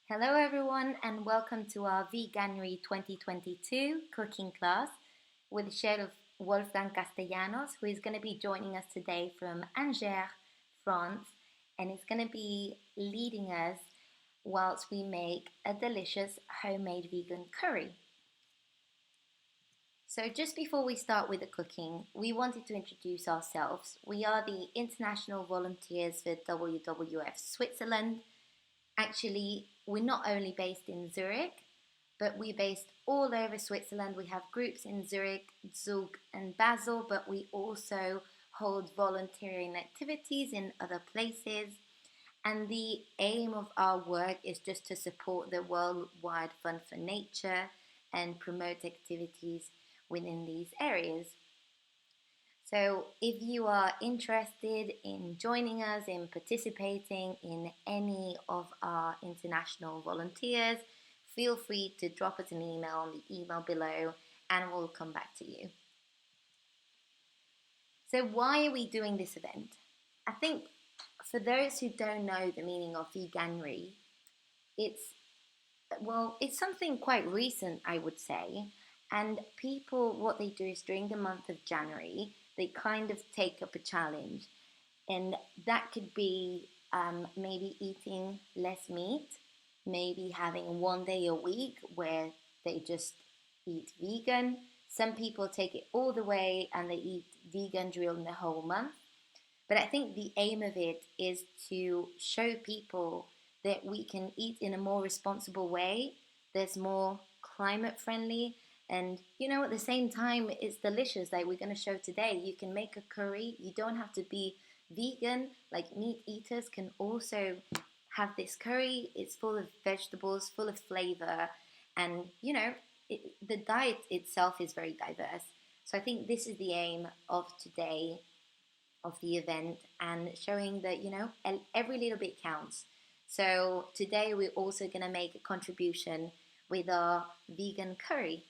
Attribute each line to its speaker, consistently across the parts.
Speaker 1: Hello everyone and welcome to our Veganuary 2022 cooking class with Chef Wolfgang Castellanos, who is going to be joining us today from Angers, France, and is going to be leading us whilst we make a delicious homemade vegan curry. So just before we start with the cooking, we wanted to introduce ourselves. We are the international volunteers for WWF Switzerland. Actually, we're not only based in Zurich, but we're based all over Switzerland. We have groups in Zurich, Zug, and Basel, but we also hold volunteering activities in other places. And the aim of our work is just to support the worldwide fund for nature and promote activities within these areas. So if you are interested in joining us, in participating in any of our international volunteers, feel free to drop us an email on the email below and we'll come back to you. So why are we doing this event? I think for those who don't know the meaning of Veganuary, it's something quite recent, I would say. And people, what they do is during the month of January, they kind of take up a challenge. And that could be maybe eating less meat, maybe having one day a week where they just eat vegan. Some people take it all the way and they eat vegan during the whole month. But I think the aim of it is to show people that we can eat in a more responsible way. There's more climate friendly. And at the same time, it's delicious. Like we're going to show today, you can make a curry. You don't have to be vegan. Like meat eaters can also have this curry. It's full of vegetables, full of flavor. And, the diet itself is very diverse. So I think this is the aim of today, of the event, and showing that every little bit counts. So today we're also going to make a contribution with our vegan curry,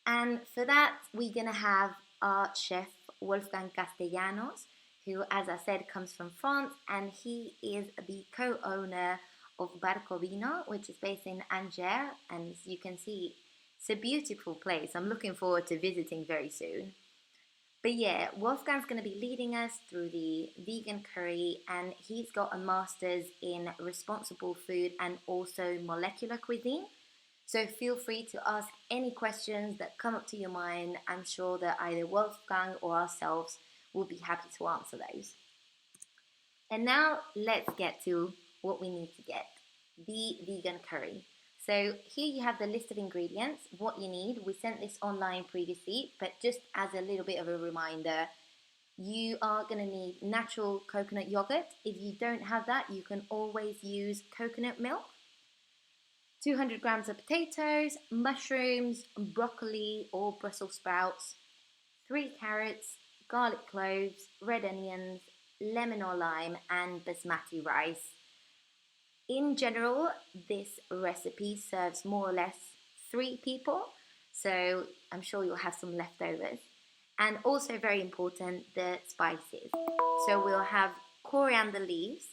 Speaker 1: and for that we're going to have our chef Wolfgang Castellanos, who, as I said, comes from France, and he is the co-owner of Barcovino, which is based in Angers, and as you can see, it's a beautiful place. I'm looking forward to visiting very soon. But yeah, Wolfgang's going to be leading us through the vegan curry, and he's got a master's in responsible food and also molecular cuisine. So feel free to ask any questions that come up to your mind. I'm sure that either Wolfgang or ourselves will be happy to answer those. And now let's get to what we need to get, the vegan curry. So here you have the list of ingredients, what you need. We sent this online previously, but just as a little bit of a reminder, you are going to need natural coconut yogurt. If you don't have that, you can always use coconut milk. 200 grams of potatoes, mushrooms, broccoli or Brussels sprouts, 3 carrots, garlic cloves, red onions, lemon or lime, and basmati rice. In general, this recipe serves more or less 3 people, so I'm sure you'll have some leftovers. And also very important, the spices. So we'll have coriander leaves,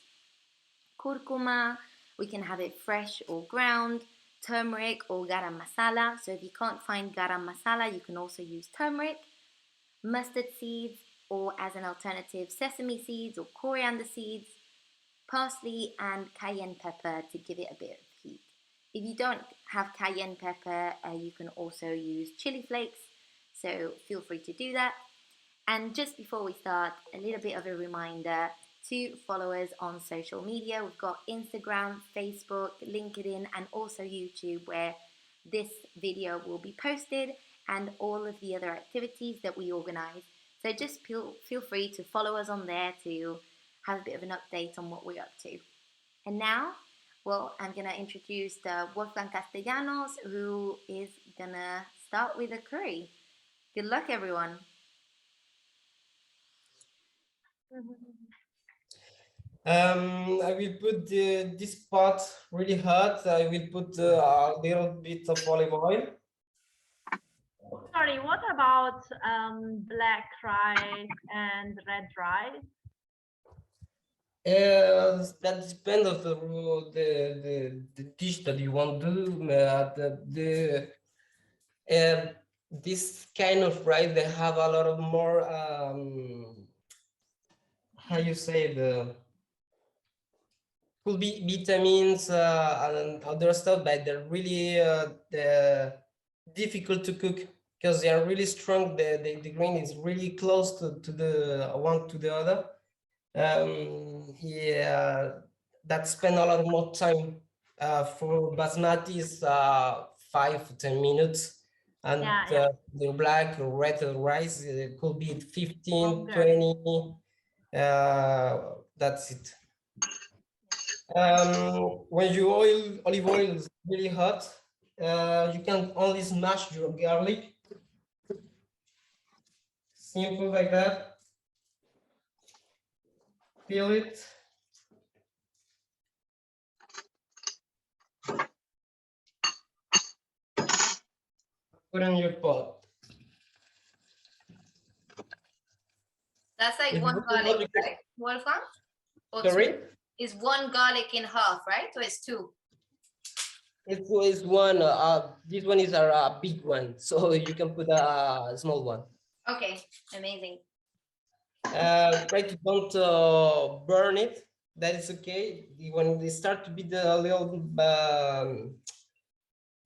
Speaker 1: curcuma, we can have it fresh or ground, turmeric or garam masala. So if you can't find garam masala, you can also use turmeric, mustard seeds, or as an alternative, sesame seeds or coriander seeds, parsley and cayenne pepper to give it a bit of heat. If you don't have cayenne pepper, you can also use chili flakes, so feel free to do that. And just before we start, a little bit of a reminder to follow us on social media. We've got Instagram, Facebook, LinkedIn, and also YouTube, where this video will be posted, and all of the other activities that we organize. So just feel free to follow us on there to have a bit of an update on what we're up to. And now, I'm going to introduce Wolfgang Castellanos, who is going to start with the curry. Good luck, everyone.
Speaker 2: I will put this pot really hot. I will put a little bit of olive oil.
Speaker 3: Sorry, what about black rice and red rice?
Speaker 2: That depends on the dish that you want to do. This kind of rice, they have a lot of more how you say, the could be vitamins and other stuff, but they're really difficult to cook because they are really strong. The grain is really close to the one to the other. Yeah, that spend a lot more time. For basmati is 5 to 10 minutes, and the black or red rice could be 15, 20. That's it. When your olive oil is really hot, you can only smash your garlic. Simple like that. Peel it. Put in your pot.
Speaker 1: That's like
Speaker 2: If
Speaker 1: one garlic, right, Wolfgang? Or
Speaker 2: sorry?
Speaker 1: two? Is one garlic in half, right? Or it's two?
Speaker 2: It's one. This one is a big one, so you can put a small one.
Speaker 1: Okay, amazing.
Speaker 2: Try to don't burn it. That is okay. When they start to be a little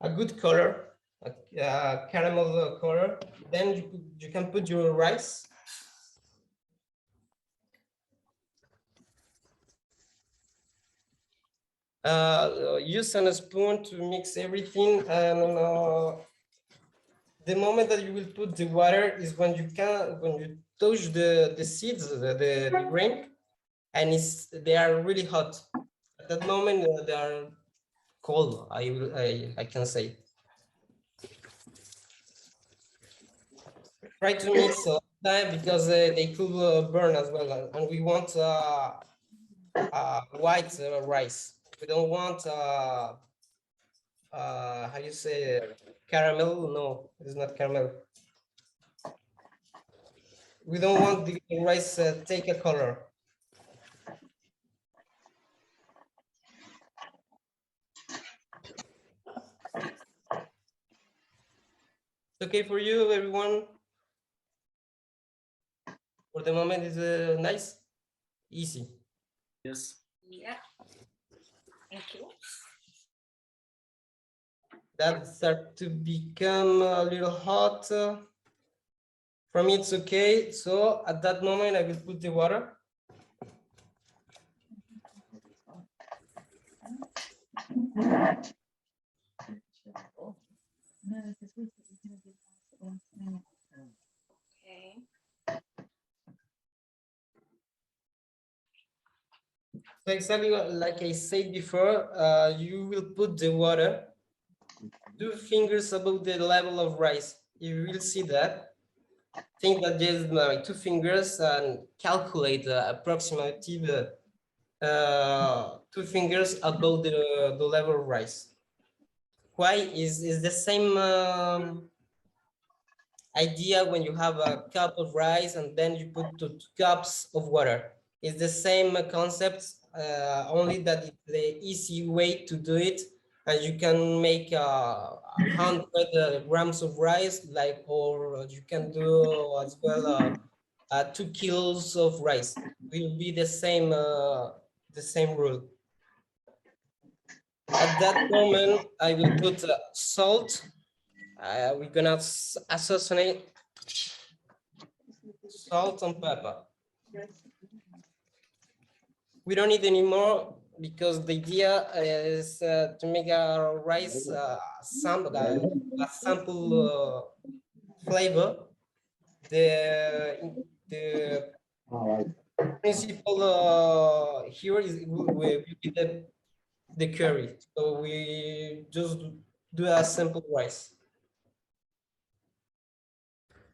Speaker 2: a good color, a caramel color, then you can put your rice. Use a spoon to mix everything, and the moment that you will put the water is when you touch the seeds, the grain, and they are really hot. At that moment, they are cold. I can say. Try to mix that because they could burn as well, and we want white rice. We don't want how you say, caramel. No, it's not caramel. We don't want the rice take a color. It's okay for you, everyone? For the moment, it's nice, easy.
Speaker 3: Yes.
Speaker 1: Yeah. Thank you.
Speaker 2: That start to become a little hot. For me, it's okay. So at that moment, I will put the water.
Speaker 1: Okay.
Speaker 2: So exactly like I said before, you will put the water 2 fingers above the level of rice. You will see that. Think that just like 2 fingers and calculate approximately 2 fingers above the level of rice. Why is the same idea when you have a cup of rice and then you put 2 cups of water. It's the same concept, only that it's the easy way to do it, and you can make 100 grams of rice, like, or you can do as well 2 kilos of rice. Will be the same rule. At that moment, I will put salt. We're gonna associate salt and pepper. We don't need any more because the idea is to make our rice a sample flavor. The principle here will be the curry. So we just do a simple rice.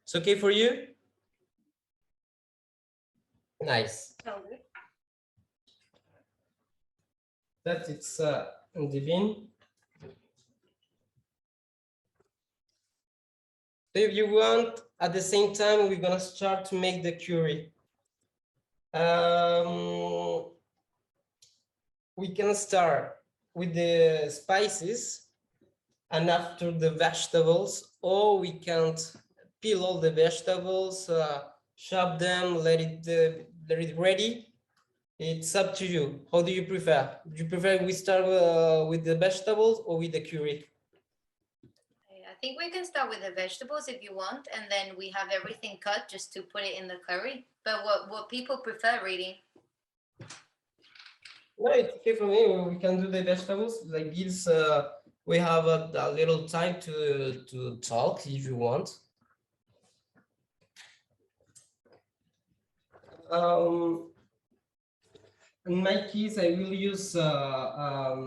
Speaker 2: It's okay for you? Nice. That it's in the bin. So if you want, at the same time, we're gonna start to make the curry. we can start with the spices and after the vegetables, or we can peel all the vegetables, chop them, let it ready. It's up to you. How do you prefer? Do you prefer we start with the vegetables or with the curry?
Speaker 1: I think we can start with the vegetables if you want, and then we have everything cut just to put it in the curry. But what people prefer, really.
Speaker 2: No, it's okay for me. We can do the vegetables like this. We have a little time to talk if you want. In my case, I will use a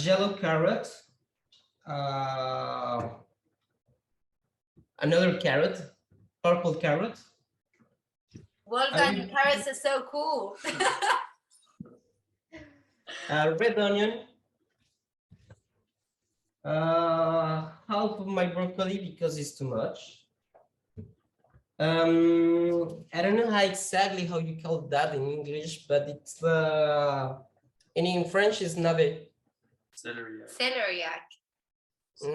Speaker 2: yellow carrot, another carrot, purple carrot.
Speaker 1: Wolfgang, your carrots are so cool.
Speaker 2: Red onion, half of my broccoli because it's too much. I don't know exactly how you call that in English, but it's in French it's navet.
Speaker 3: Celery.
Speaker 1: Celeriac.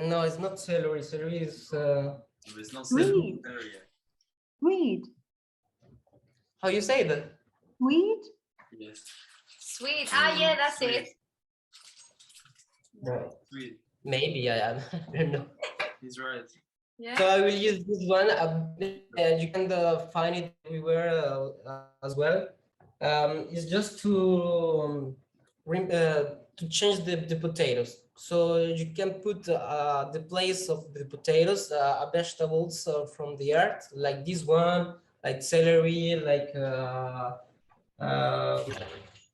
Speaker 2: No, it's not celery. Celery is
Speaker 3: It's not celery.
Speaker 4: Weed.
Speaker 2: How you say that?
Speaker 4: Weed?
Speaker 3: Yes.
Speaker 1: Sweet. Ah, yeah, that's
Speaker 3: Sweet.
Speaker 1: it.
Speaker 2: No.
Speaker 3: Sweet.
Speaker 2: Maybe I am. I don't know.
Speaker 3: He's right.
Speaker 1: Yeah.
Speaker 2: So I will use this one. You can find it everywhere as well. It's just to change the potatoes. So you can put the place of the potatoes, vegetables from the earth, like this one, like celery, like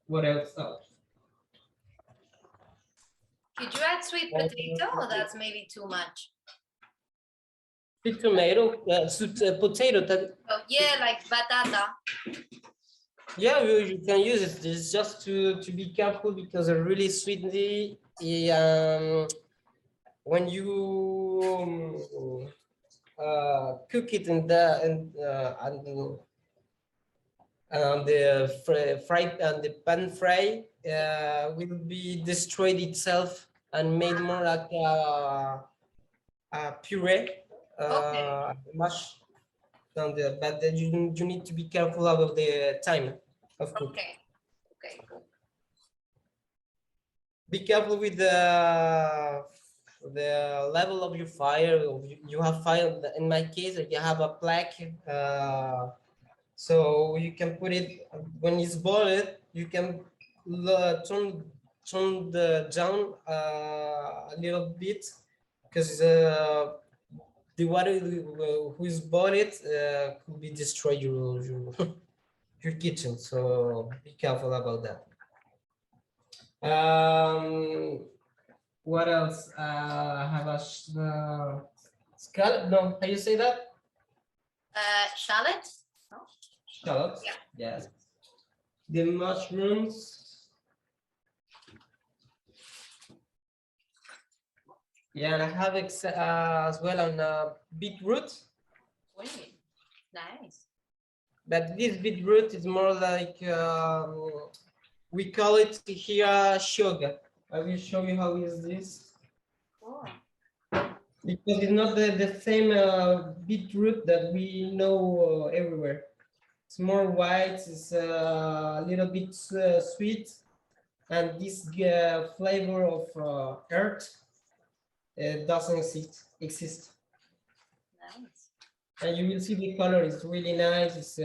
Speaker 2: what else?
Speaker 1: Could you add sweet potato, or that's maybe too much?
Speaker 2: Sweet tomato, sweet potato.
Speaker 1: Oh, yeah, like batata.
Speaker 2: Yeah, you can use it. It's just to be careful because they're really sweetly. When you cook it in the pan fry, will be destroyed itself and made more like a puree,
Speaker 1: Okay.
Speaker 2: mash. But then you need to be careful about the time of cook.
Speaker 1: Okay. Okay, cool.
Speaker 2: Be careful with the level of your fire. You have fire. In my case, you have a plaque, so you can put it when it's boiled. You can turn the down a little bit because the water who is boiled could be destroy your your kitchen. So be careful about that. What else? Have a scallop? No, how you say that?
Speaker 1: Shallots? No?
Speaker 2: Shallots.
Speaker 1: Yeah.
Speaker 2: Yes. The mushrooms. Yeah, and I have as well on beetroot.
Speaker 1: Wait. Nice.
Speaker 2: But this beetroot is more like we call it here sugar. I will show you how is this.
Speaker 1: Cool.
Speaker 2: Because it's not the same beetroot that we know everywhere. It's more white, it's a little bit sweet, and this flavor of earth doesn't exist.
Speaker 1: Nice.
Speaker 2: And you will see the color is really nice. It's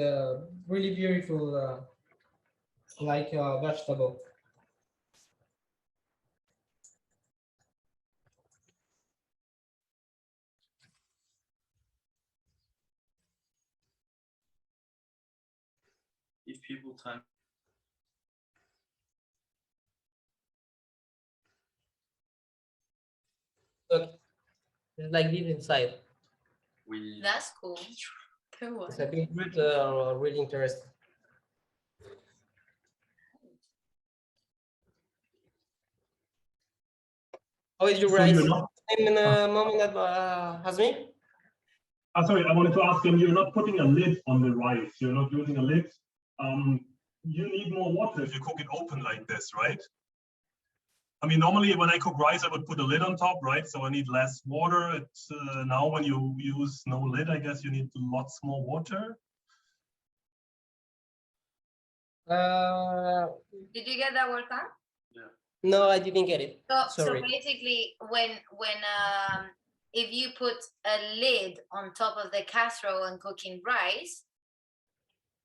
Speaker 2: really beautiful, like a vegetable.
Speaker 3: If people time.
Speaker 2: Look, it's like this inside.
Speaker 1: That's cool. Cool.
Speaker 2: It's a beetroot, really interesting. How is your
Speaker 5: So
Speaker 2: rice?
Speaker 5: you're not,
Speaker 2: Same moment that Hasmi?
Speaker 5: sorry, I wanted to ask him, you're not putting a lid on the rice. You're not using a lid. you need more water if you cook it open like this, right? I mean, normally when I cook rice, I would put a lid on top, right? So I need less water. It's now when you use no lid, I guess you need lots more water.
Speaker 1: Did you get that, Wolfgang?
Speaker 2: No, I didn't get it.
Speaker 1: So
Speaker 2: Sorry.
Speaker 1: basically, when if you put a lid on top of the casserole and cooking rice,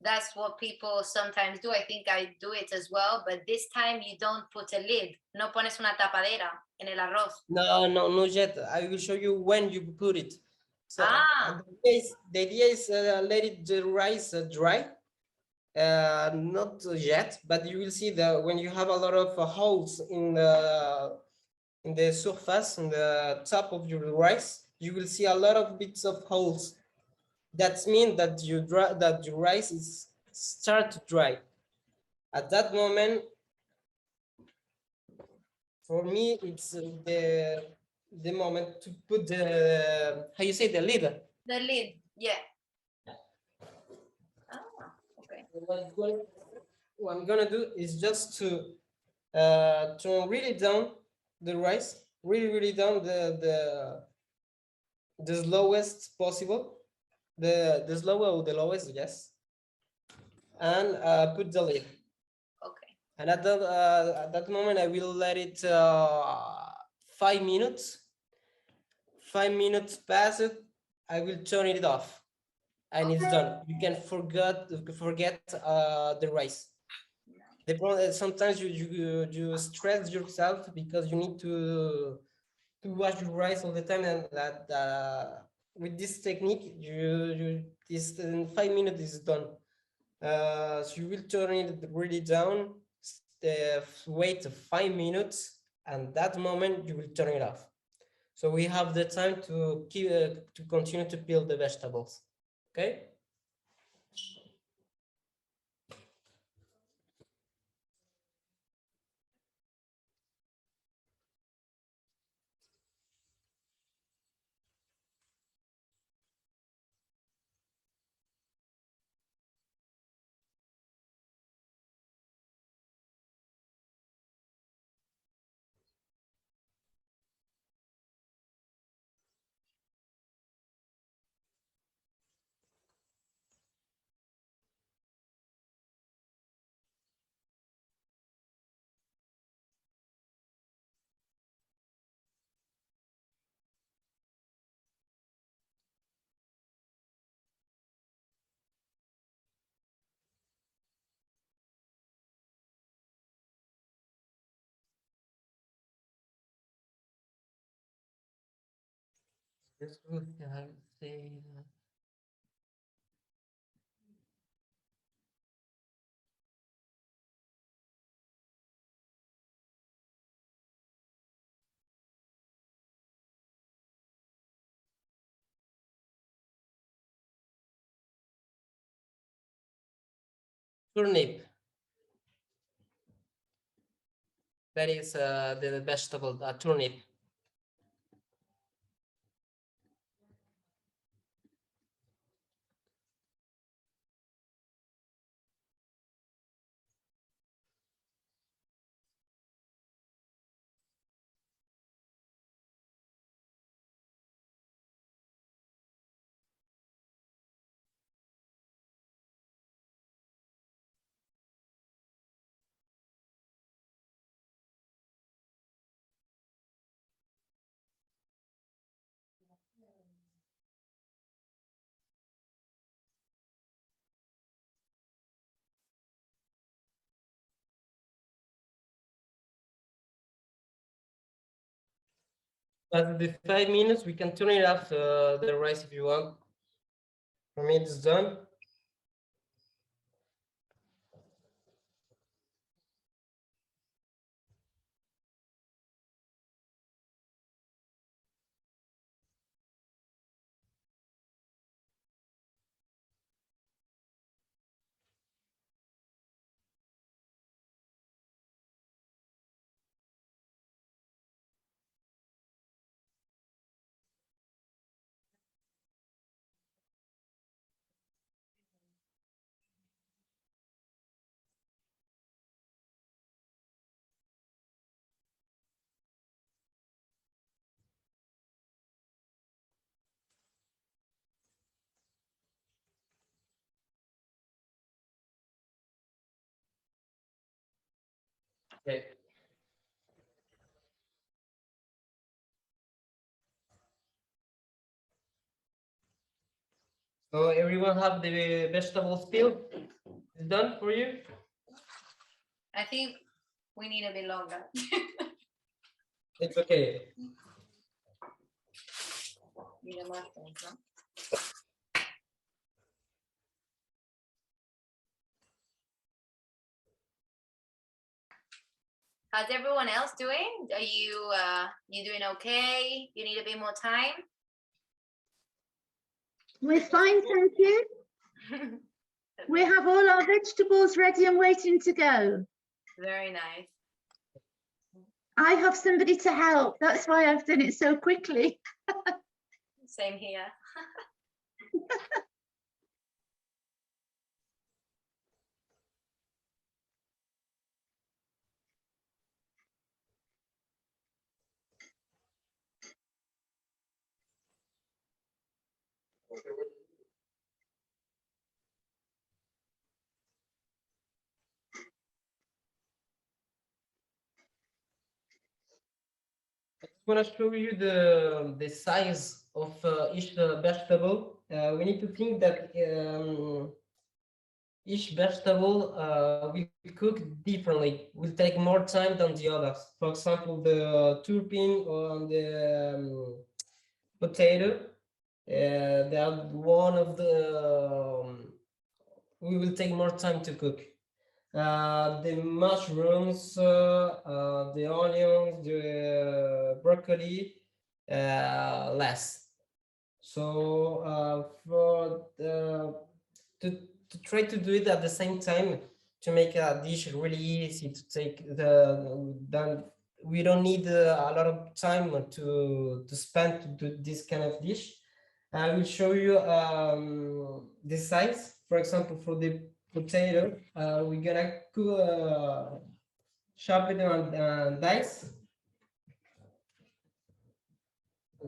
Speaker 1: that's what people sometimes do. I think I do it as well, but this time you don't put a lid. No pones una tapadera en el arroz.
Speaker 2: No, not yet. I will show you when you put it. So the idea is let it the rice dry. Not yet, but you will see that when you have a lot of holes in the surface, in the top of your rice, you will see a lot of bits of holes. That means that your rice is start to dry. At that moment, for me, it's the moment to put the how you say the lid.
Speaker 1: The lid, yeah. Ah, okay.
Speaker 2: What I'm gonna do is just to turn really down the rice, really down the slowest possible, the slower or the lowest, yes, and put the lid.
Speaker 1: Okay.
Speaker 2: And at that moment, I will let it 5 minutes. 5 minutes pass it, I will turn it off, and it's done. You can forget the rice. The problem is sometimes you stress yourself because you need to wash your rice all the time, and that with this technique, this in 5 minutes is done. So you will turn it really down, wait 5 minutes, and that moment you will turn it off. So we have the time to keep to continue to peel the vegetables. Okay. This will say turnip. That is the vegetable turnip. After the 5 minutes, we can turn it off the rice if you want. For me, it's done. Okay. So everyone have the vegetables peeled? It's done for you?
Speaker 1: I think we need a bit longer.
Speaker 2: It's okay.
Speaker 1: Need a mushroom, no? How's everyone else doing? Are you doing okay? You need a bit more time?
Speaker 6: We're fine, thank you. We have all our vegetables ready and waiting to go.
Speaker 1: Very nice.
Speaker 6: I have somebody to help. That's why I've done it so quickly.
Speaker 1: Same here.
Speaker 2: I'm gonna show you the size of each vegetable. We need to think that each vegetable will cook differently, will take more time than the others. For example, the turpin or the potato, they are one of the we will take more time to cook. The mushrooms, the onions, the broccoli, less. So to try to do it at the same time to make a dish really easy to take then we don't need a lot of time to spend to do this kind of dish. I will show you the size. For example, for the potato, we're gonna chop it on dice.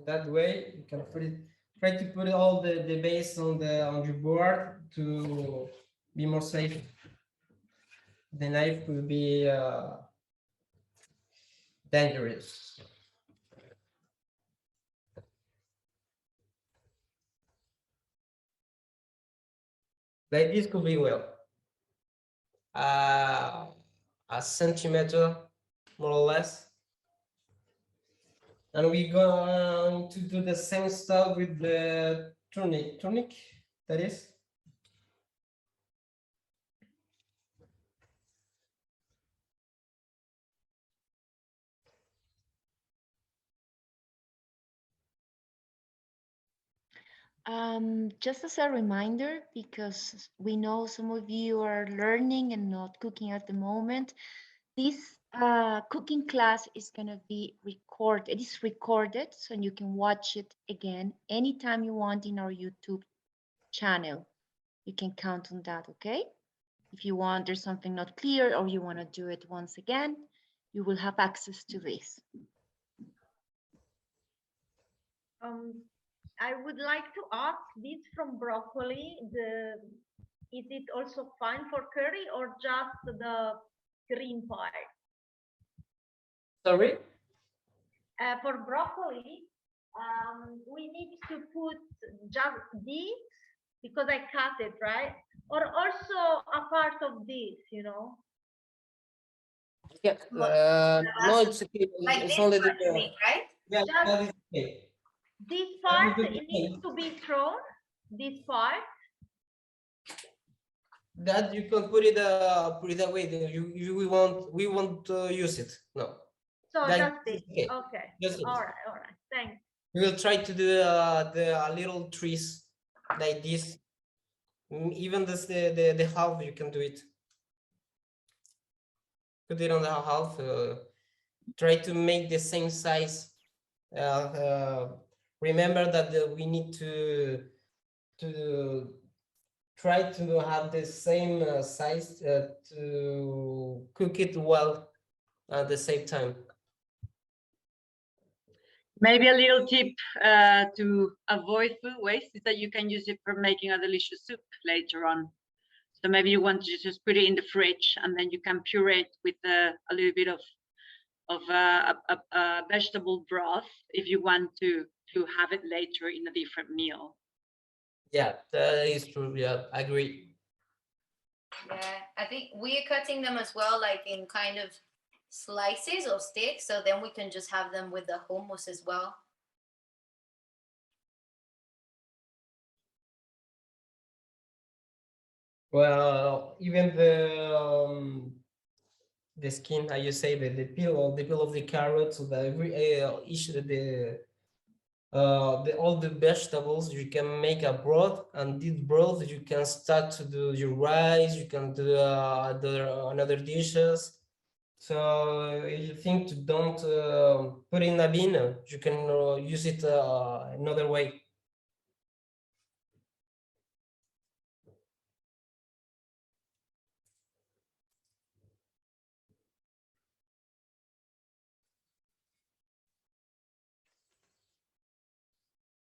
Speaker 2: That way you can put it, try to put all the base on your board to be more safe. The knife will be dangerous. Like this could be well a centimeter more or less. And we're going to do the same stuff with the tunic, that is.
Speaker 6: Just as a reminder, because we know some of you are learning and not cooking at the moment, this cooking class is going to be recorded. It is recorded, so you can watch it again anytime you want in our YouTube channel. You can count on that, okay? If you want, there's something not clear or you want to do it once again, you will have access to this. I would like to ask this from broccoli. Is it also fine for curry or just the green part?
Speaker 2: Sorry?
Speaker 6: For broccoli, we need to put just this because I cut it, right? Or also a part of this, you know?
Speaker 2: Yeah. No, it's okay.
Speaker 1: Like
Speaker 2: It's
Speaker 1: this
Speaker 2: only
Speaker 1: part, you mean, right?
Speaker 2: yeah,
Speaker 6: Just
Speaker 2: that is okay.
Speaker 6: this part,
Speaker 2: That is
Speaker 6: it
Speaker 2: okay.
Speaker 6: needs to be thrown, this part.
Speaker 2: That you can put it that way. We won't use it. No.
Speaker 6: So
Speaker 2: Like,
Speaker 6: just this,
Speaker 2: okay.
Speaker 6: okay.
Speaker 2: Just
Speaker 6: All right, thanks.
Speaker 2: we will try to do the little trees like this. Even the half you can do it. Put it on the half. Try to make the same size. Remember that we need to try to have the same size to cook it well at the same time.
Speaker 4: Maybe a little tip to avoid food waste is that you can use it for making a delicious soup later on. So maybe you want to just put it in the fridge, and then you can puree it with a little bit of vegetable broth if you want to have it later in a different meal.
Speaker 2: Yeah, that is true. Yeah, I agree.
Speaker 1: Yeah, I think we're cutting them as well, like in kind of slices or sticks, so then we can just have them with the hummus as well.
Speaker 2: Well, even the skin, how you say, the peel of the carrots, each all the vegetables, you can make a broth, and this broth you can start to do your rice, you can do another dishes. So you think to don't put in a bin, you can use it another way.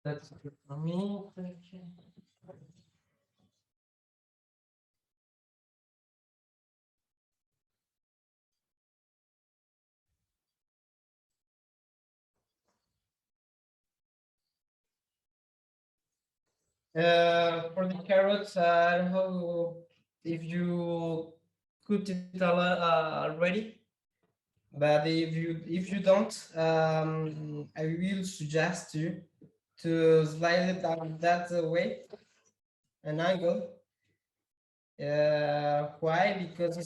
Speaker 2: That's good for me. For the carrots, I don't know if you cooked it already, but if you don't, I will suggest you to slide it out that way, an angle. Why? Because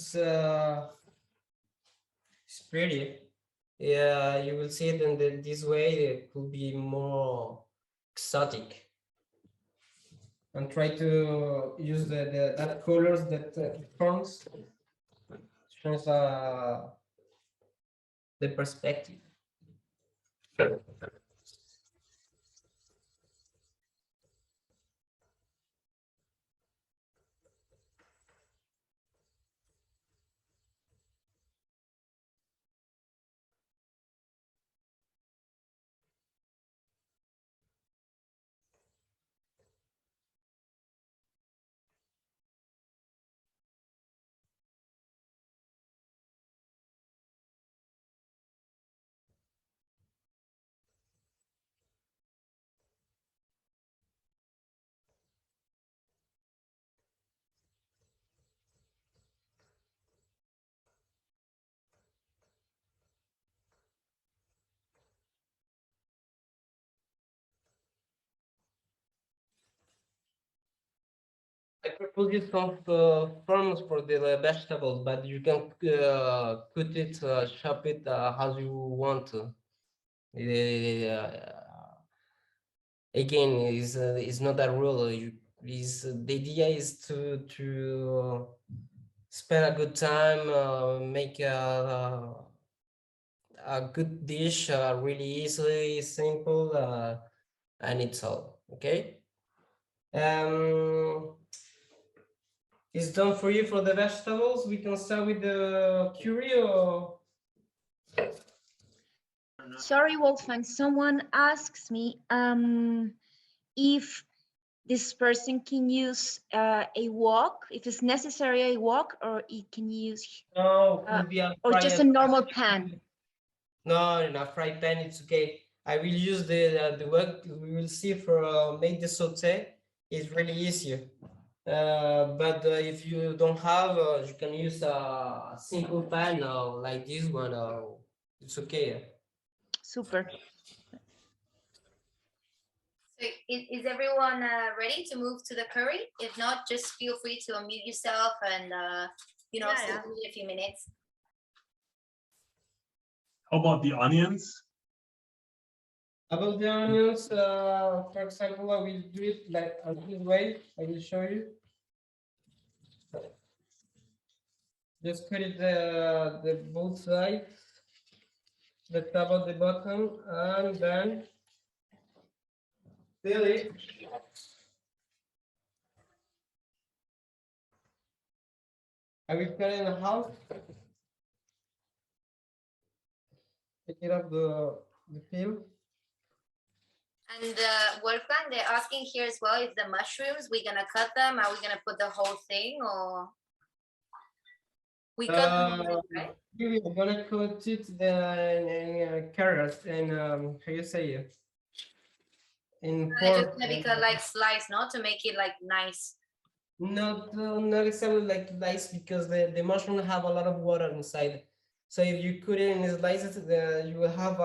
Speaker 2: it's pretty. Yeah, you will see it in this way. It could be more exotic. And try to use the that colors that forms shows the perspective. I propose you some forms for the vegetables, but you can cut it, chop it as you want to. Again, is not a rule. The idea is to spend a good time, make a good dish really easily, simple, and it's all. Okay. It's done for you for the vegetables. We can start with the curry or.
Speaker 6: Sorry, Wolfgang, someone asks me if this person can use a wok, if it's necessary a wok, or it can use
Speaker 2: No, could be a
Speaker 6: or just a
Speaker 2: fryer.
Speaker 6: normal pan.
Speaker 2: No, in a fry pan, it's okay. I will use the wok. We will see for make the saute. It's really easier. But if you don't have, you can use a simple pan like this one. It's okay.
Speaker 6: Super.
Speaker 1: So is everyone ready to move to the curry? If not, just feel free to unmute yourself and stay with me a few minutes.
Speaker 5: How about the onions?
Speaker 2: About the onions, for example, I will do it like this way. I will show you. Just cut it the both sides, the top of the bottom, and then peel it. I will cut it in half. Take it off the peel.
Speaker 1: And Wolfgang, they're asking here as well if the mushrooms, we're gonna cut them. Are we gonna put the whole thing or we cut them already, right?
Speaker 2: We're gonna cut it in carrots and how you say it? In
Speaker 1: They're just
Speaker 2: pork.
Speaker 1: gonna be cut like slice, not to make it like nice.
Speaker 2: Not exactly like slice because the mushroom have a lot of water inside. So if you cut it in slices, you will have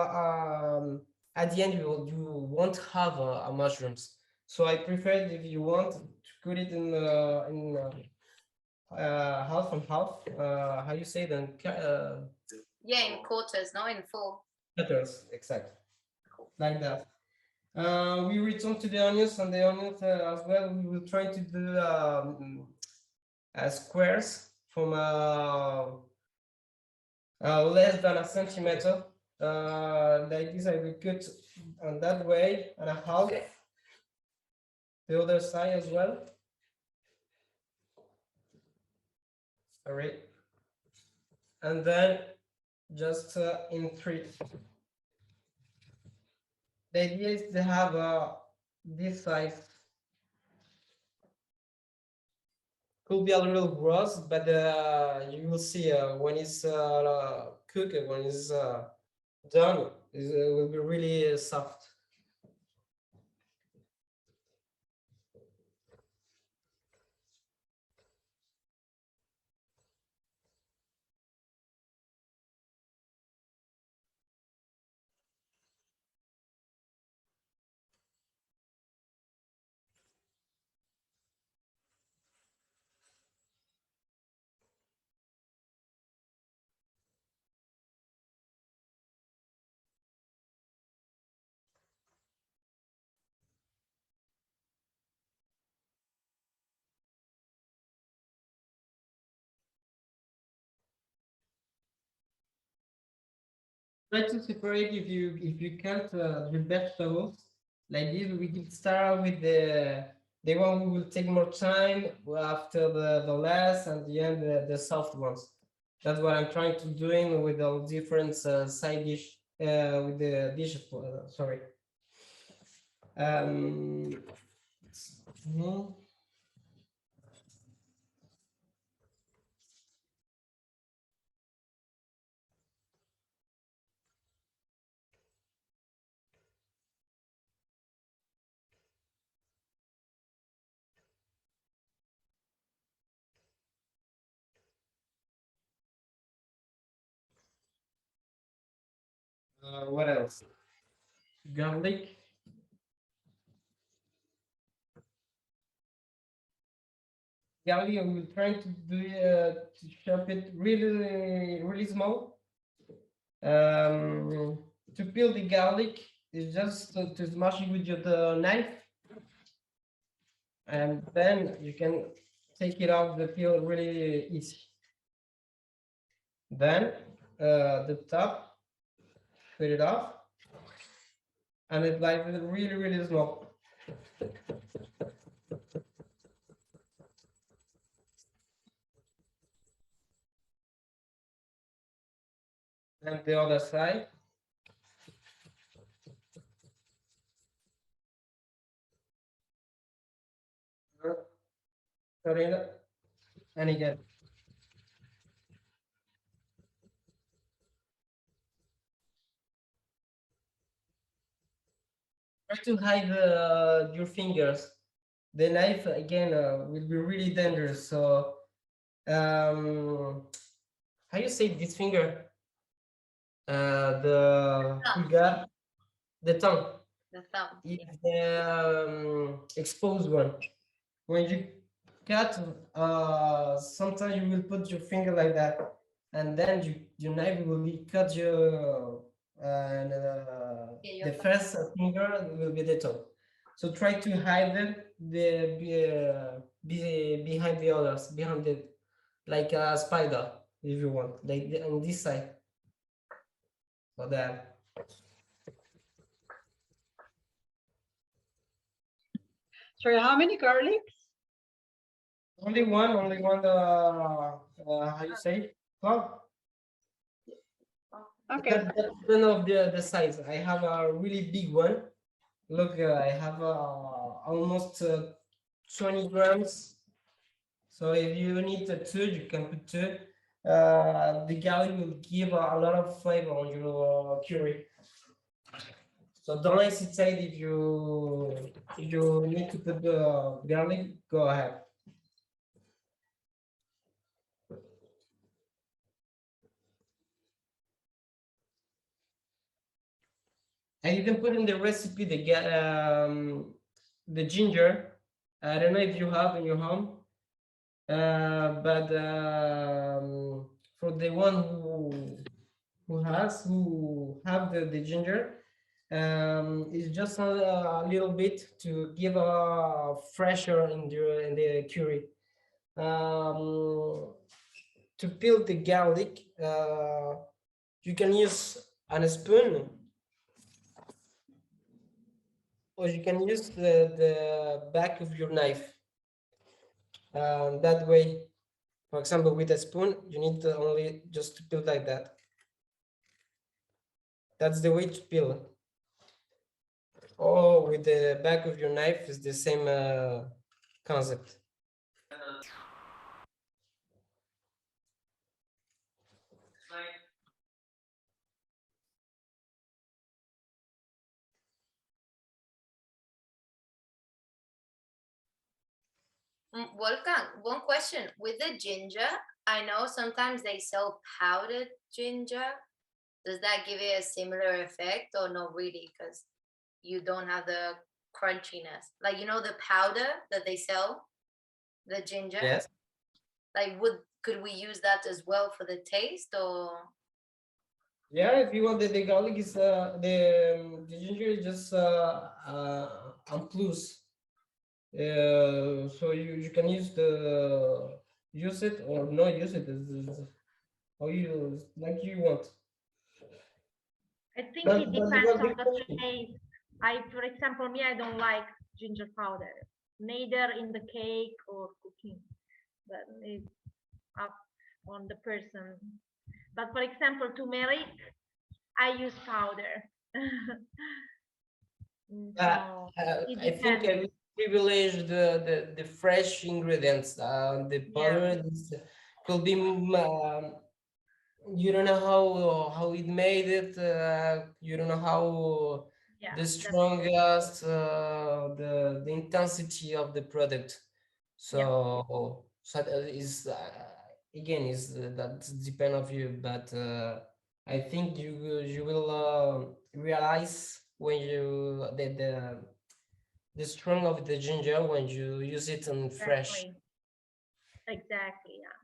Speaker 2: at the end you won't have a mushrooms. So I prefer if you want to cut it in half and half. How you say then?
Speaker 1: Yeah, in quarters, not in full.
Speaker 2: Cutters, exactly, like that. We return to the onions and the onions as well. We will try to do squares from less than a centimeter. Like this, I will cut on that way and a half. The other side as well. Sorry. And then just in three. The idea is to have this size. Could be a little gross, but you will see when it's cooked, when it's done, it will be really soft. Try to separate if you can't the vegetables like this. We can start with the one who will take more time after the last and the end the soft ones. That's what I'm trying to doing with all different side dish with the dish. Sorry. Mhm. What else? Garlic. Garlic, I will try to do to chop it really small. To peel the garlic is just to smash it with the knife, and then you can take it off the peel really easy. Then the top, put it off, and it's like really small. And the other side. And again. Try to hide your fingers. The knife again will be really dangerous. So, how you say this finger? The pulgar, the tongue.
Speaker 1: The thumb.
Speaker 2: Is the exposed one. When you cut, sometimes you will put your finger like that, and then your knife will be cut your and the first finger will be the top. So try to hide them behind the others, behind it, like a spider, if you want, like on this side. So that.
Speaker 4: Sorry, how many garlics?
Speaker 2: Only one. How you say? Clove.
Speaker 4: Okay.
Speaker 2: That's one of the size. I have a really big one, Look, I have almost 20 grams. So if you need the two, you can put two. The garlic will give a lot of flavor on your curry. So don't hesitate if you need to put the garlic, go ahead. And you can put in the recipe the ginger. I don't know if you have in your home, but for the one who have the ginger, it's just a little bit to give a fresher in the curry. To peel the garlic, you can use a spoon, or you can use the back of your knife. That way, for example, with a spoon, you need to only just to peel like that. That's the way to peel. Or with the back of your knife is the same concept.
Speaker 1: Wolfgang, one question. With the ginger, I know sometimes they sell powdered ginger. Does that give it a similar effect or not really? Because you don't have the crunchiness. Like, you know, the powder that they sell, the ginger?
Speaker 2: Yes.
Speaker 1: Like, could we use that as well for the taste or?
Speaker 2: Yeah, if you want the garlic is the ginger is just a plus. So you can use it or not use it as how you like you want.
Speaker 6: I think
Speaker 2: But
Speaker 6: it
Speaker 2: it
Speaker 6: depends
Speaker 2: was
Speaker 6: on
Speaker 2: the
Speaker 6: the
Speaker 2: question.
Speaker 6: taste. For example, me, I don't like ginger powder, neither in the cake or cooking, but it's up on the person. But for example, turmeric, I use powder. So it
Speaker 2: I think
Speaker 6: depends.
Speaker 2: I will privilege the fresh ingredients. The powder could be you don't know how it made it. You don't know how
Speaker 6: Yeah,
Speaker 2: the
Speaker 6: that's
Speaker 2: strongest the intensity of the product. So that is again is that depend of you, but I think you will realize when you the strong of the ginger when you use it in fresh.
Speaker 6: exactly, yeah.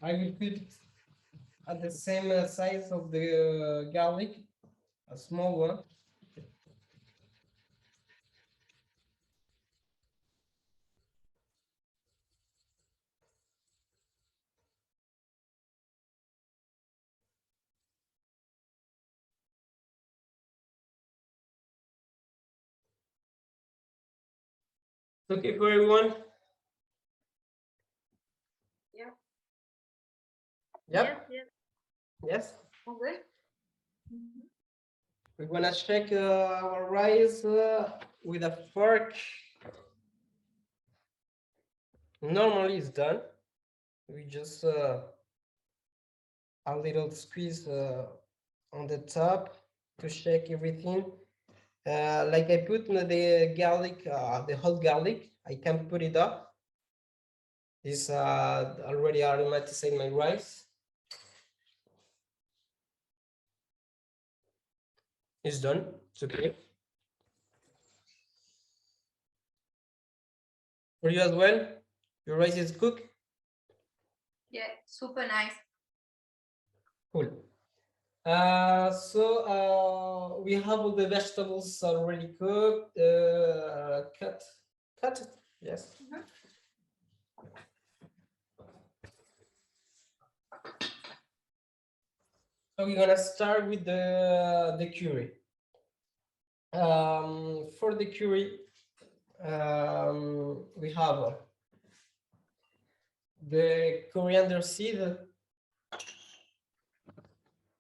Speaker 2: I will put at the same size of the garlic, a small one. Okay for everyone?
Speaker 1: Yeah.
Speaker 2: Yep.
Speaker 6: Yes.
Speaker 2: Yes.
Speaker 1: Okay.
Speaker 2: We're gonna check our rice with a fork. Normally it's done. We just a little squeeze on the top to shake everything. Like I put the garlic, the whole garlic. I can put it up. This already aromatized my rice. It's done. It's okay. For you as well? Your rice is cooked?
Speaker 1: Yeah, super nice.
Speaker 2: Cool. We have all the vegetables already cooked. Cut it. Yes. So we're gonna start with the curry. For the curry, we have the coriander seed,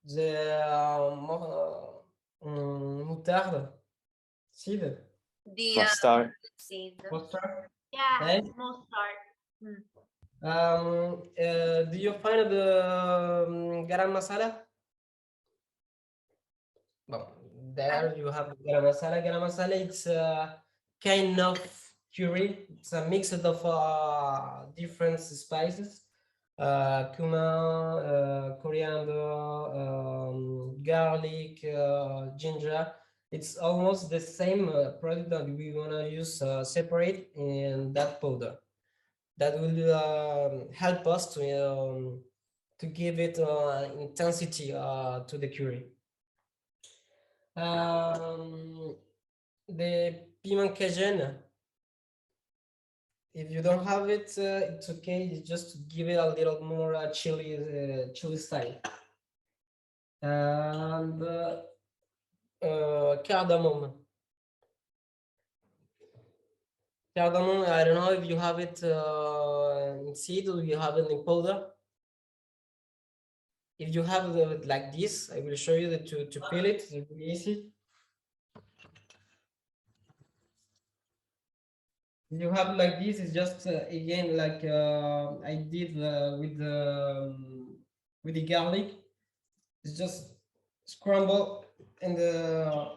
Speaker 2: the Moutarde. Seed.
Speaker 1: The
Speaker 7: Mustard.
Speaker 1: seeds.
Speaker 2: Mustard.
Speaker 6: Yeah,
Speaker 2: Okay.
Speaker 6: mustard.
Speaker 2: Do you find the garam masala? Well, there you have garam masala. Garam masala, it's a kind of curry. It's a mix of different spices. Cumin, coriander, garlic, ginger. It's almost the same product that we want to use separate in that powder. That will help us to give it intensity to the curry. The piment cajun, if you don't have it, it's okay. You just give it a little more chili style. And cardamom. Cardamom, I don't know if you have it in seed or you have it in powder. If you have it like this, I will show you to peel it. It's really easy. If you have like this, it's just again like I did with the garlic. It's just scramble in the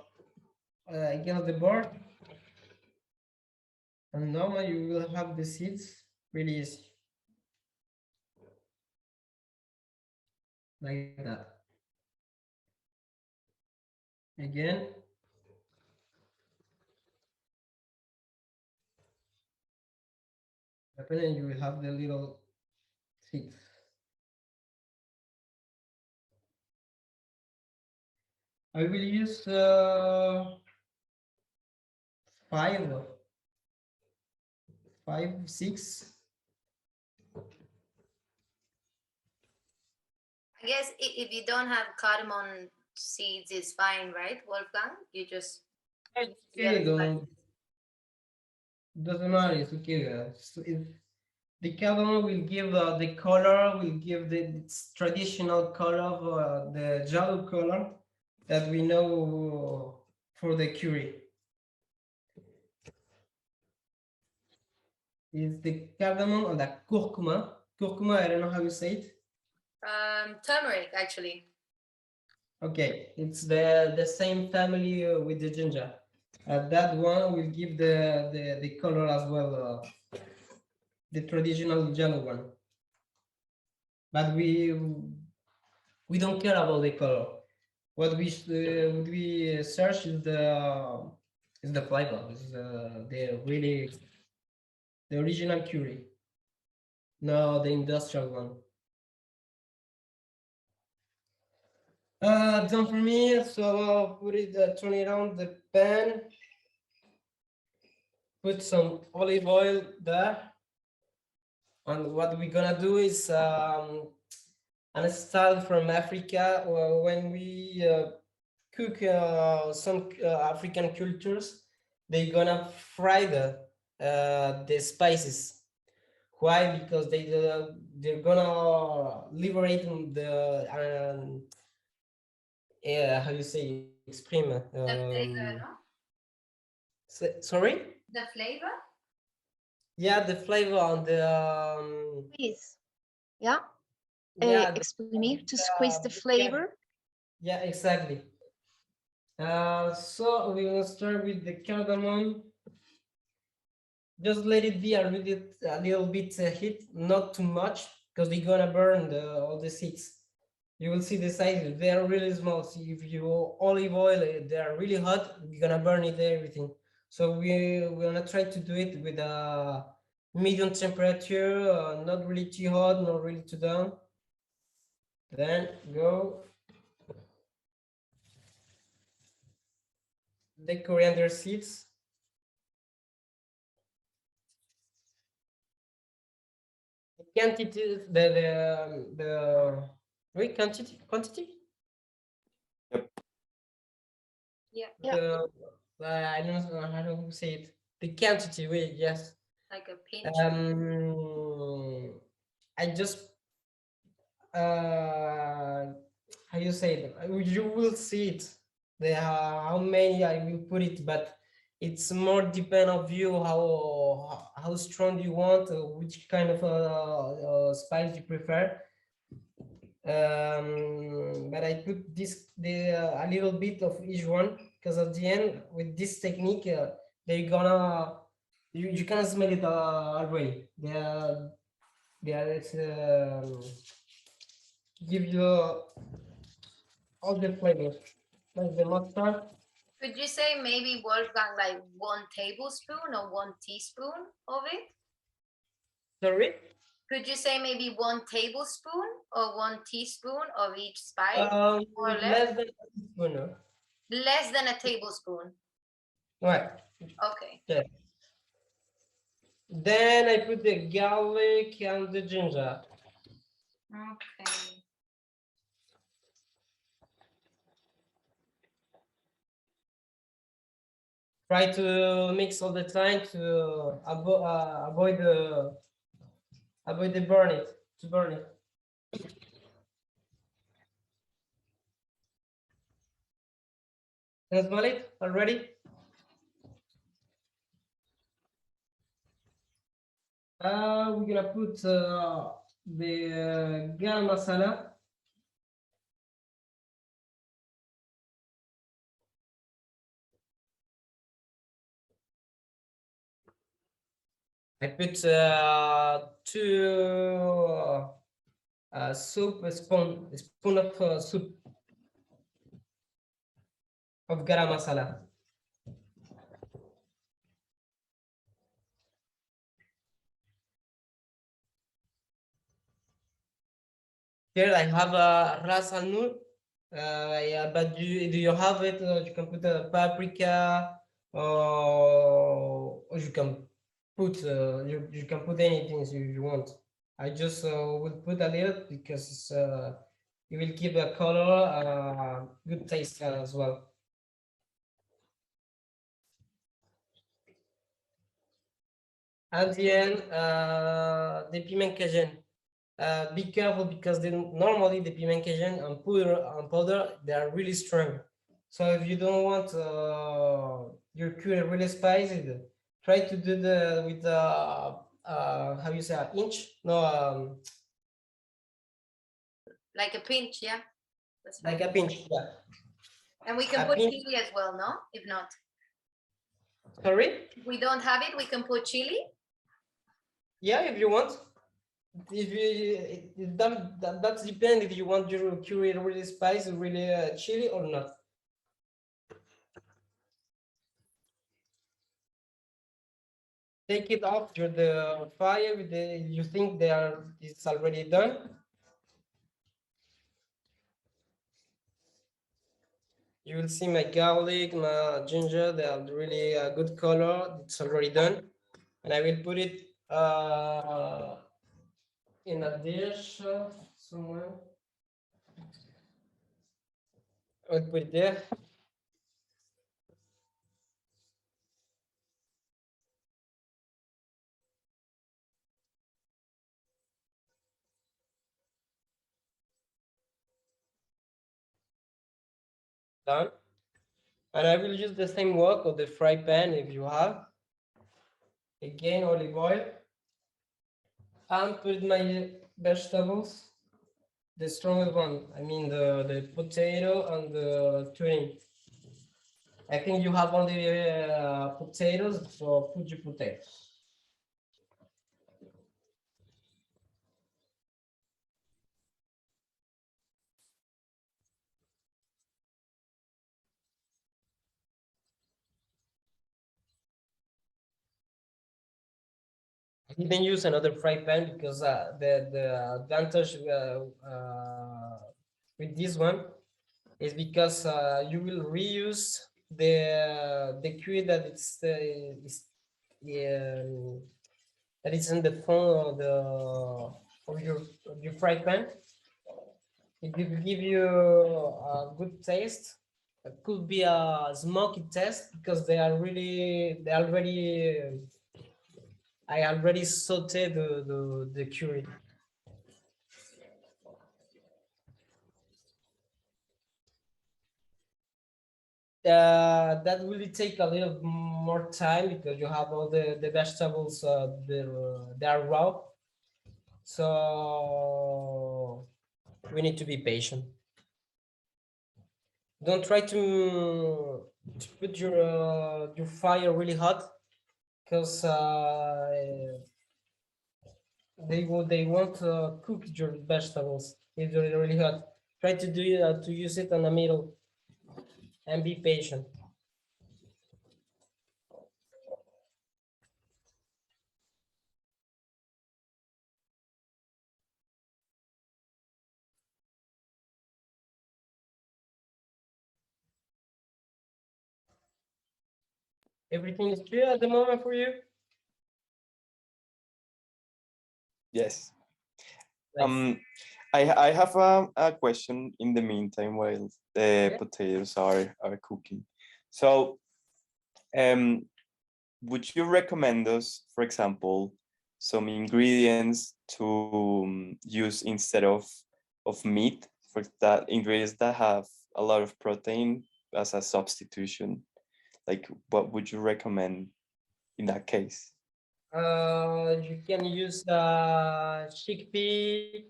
Speaker 2: again of the board, and normally you will have the seeds really easy, like that. Again, open and you will have the little seeds. I will use five, 6.
Speaker 1: I guess if you don't have cardamom seeds, it's fine, right, Wolfgang? You just
Speaker 2: Okay, doesn't matter. It's okay. The cardamom will give the color, will give the traditional color of the yellow color that we know for the curry. Is the cardamom or the curcuma? Curcuma, I don't know how you say it.
Speaker 1: turmeric actually.
Speaker 2: Okay, it's the same family with the ginger. That one will give the color as well, the traditional yellow one. But we don't care about the color. What we search is the flavor. Is the original curry, no the industrial one. Done for me. So I'll put it, turn it on the pan. Put some olive oil there. And what we're gonna do is a style from Africa, when we cook some African cultures, they're gonna fry the spices. Why? Because they're gonna liberate the how you say exprime
Speaker 1: The flavor, no?
Speaker 2: sorry?
Speaker 1: The flavor?
Speaker 2: Yeah, the flavor on the
Speaker 6: Please. Yeah.
Speaker 2: yeah,
Speaker 6: Explain to squeeze the flavor.
Speaker 2: yeah, exactly. So we're gonna start with the cardamom. Just let it be a little bit heat, not too much, because they're gonna burn all the seeds. You will see the sizes; they are really small. So if you olive oil, they are really hot. You're gonna burn it everything. So we're gonna try to do it with a medium temperature, not really too hot, not really too down. Then go the coriander seeds. The quantity, the wait, quantity.
Speaker 1: Yeah.
Speaker 6: Yeah.
Speaker 2: I don't know how to say it. The quantity, wait, yes.
Speaker 1: Like a pinch.
Speaker 2: I just how you say it? You will see it. how many I will put it, but it's more depend of you how strong you want, which kind of spice you prefer. But I put a little bit of each one, because at the end with this technique they're gonna you can smell it already. They are give you all the flavors, like the mustard.
Speaker 1: Could you say maybe, Wolfgang, like 1 tablespoon or 1 teaspoon of it?
Speaker 2: Sorry.
Speaker 1: Could you say maybe 1 tablespoon or 1 teaspoon of each spice? More or less?
Speaker 2: Less than a teaspoon.
Speaker 1: Less than a tablespoon.
Speaker 2: Right.
Speaker 1: Okay.
Speaker 2: Yeah. Then I put the garlic and the ginger.
Speaker 1: Okay.
Speaker 2: Try to mix all the time to avoid the burn it. Can you smell it already? We're gonna put the garam masala. I put 2 soup, a spoon of soup of garam masala. Here I have a ras al nur. Yeah, but do you have it? You can put a paprika, or you can put you can put anything you want. I just will put a little because it will give a color, good taste as well. At the end, the piment cajun. Be careful because normally the piment cajun and powder they are really strong. So if you don't want your curry really spicy, try to do the with how you say, an inch? No,
Speaker 1: Like a pinch, yeah? That's
Speaker 2: like
Speaker 1: fine.
Speaker 2: a pinch. Yeah.
Speaker 1: And we can
Speaker 2: a
Speaker 1: put
Speaker 2: pinch.
Speaker 1: chili as well, no? If not.
Speaker 2: Sorry?
Speaker 1: If we don't have it, we can put chili.
Speaker 2: Yeah, if you want. If you that's depend if you want your curry really spicy, really chili or not. Take it off the fire. You think it's already done. You will see my garlic, my ginger. They are really a good color. It's already done, and I will put it in a dish somewhere. I will put it there. Done. And I will use the same wok or the fry pan if you have. Again, olive oil. And put my vegetables. The strongest one. I mean the potato and the turnip. I think you have only potatoes, so put your potatoes. I didn't use another fry pan because the advantage with this one is because you will reuse the curry that that is in the front of your fry pan. It will give you a good taste. It could be a smoky taste because I already sauteed the curry. that will take a little more time because you have all the vegetables they are raw. So we need to be patient. Don't try to put your fire really hot because they won't cook your vegetables if they're really hot. Try to to use it in the middle and be patient. Everything is clear at the moment for you?
Speaker 7: Yes.
Speaker 2: Nice.
Speaker 7: I have a question in the meantime while the
Speaker 2: Yeah.
Speaker 7: potatoes are cooking. So, would you recommend us, for example, some ingredients to use instead of meat, for that ingredients that have a lot of protein as a substitution? Like, what would you recommend in that case?
Speaker 2: You can use chickpea.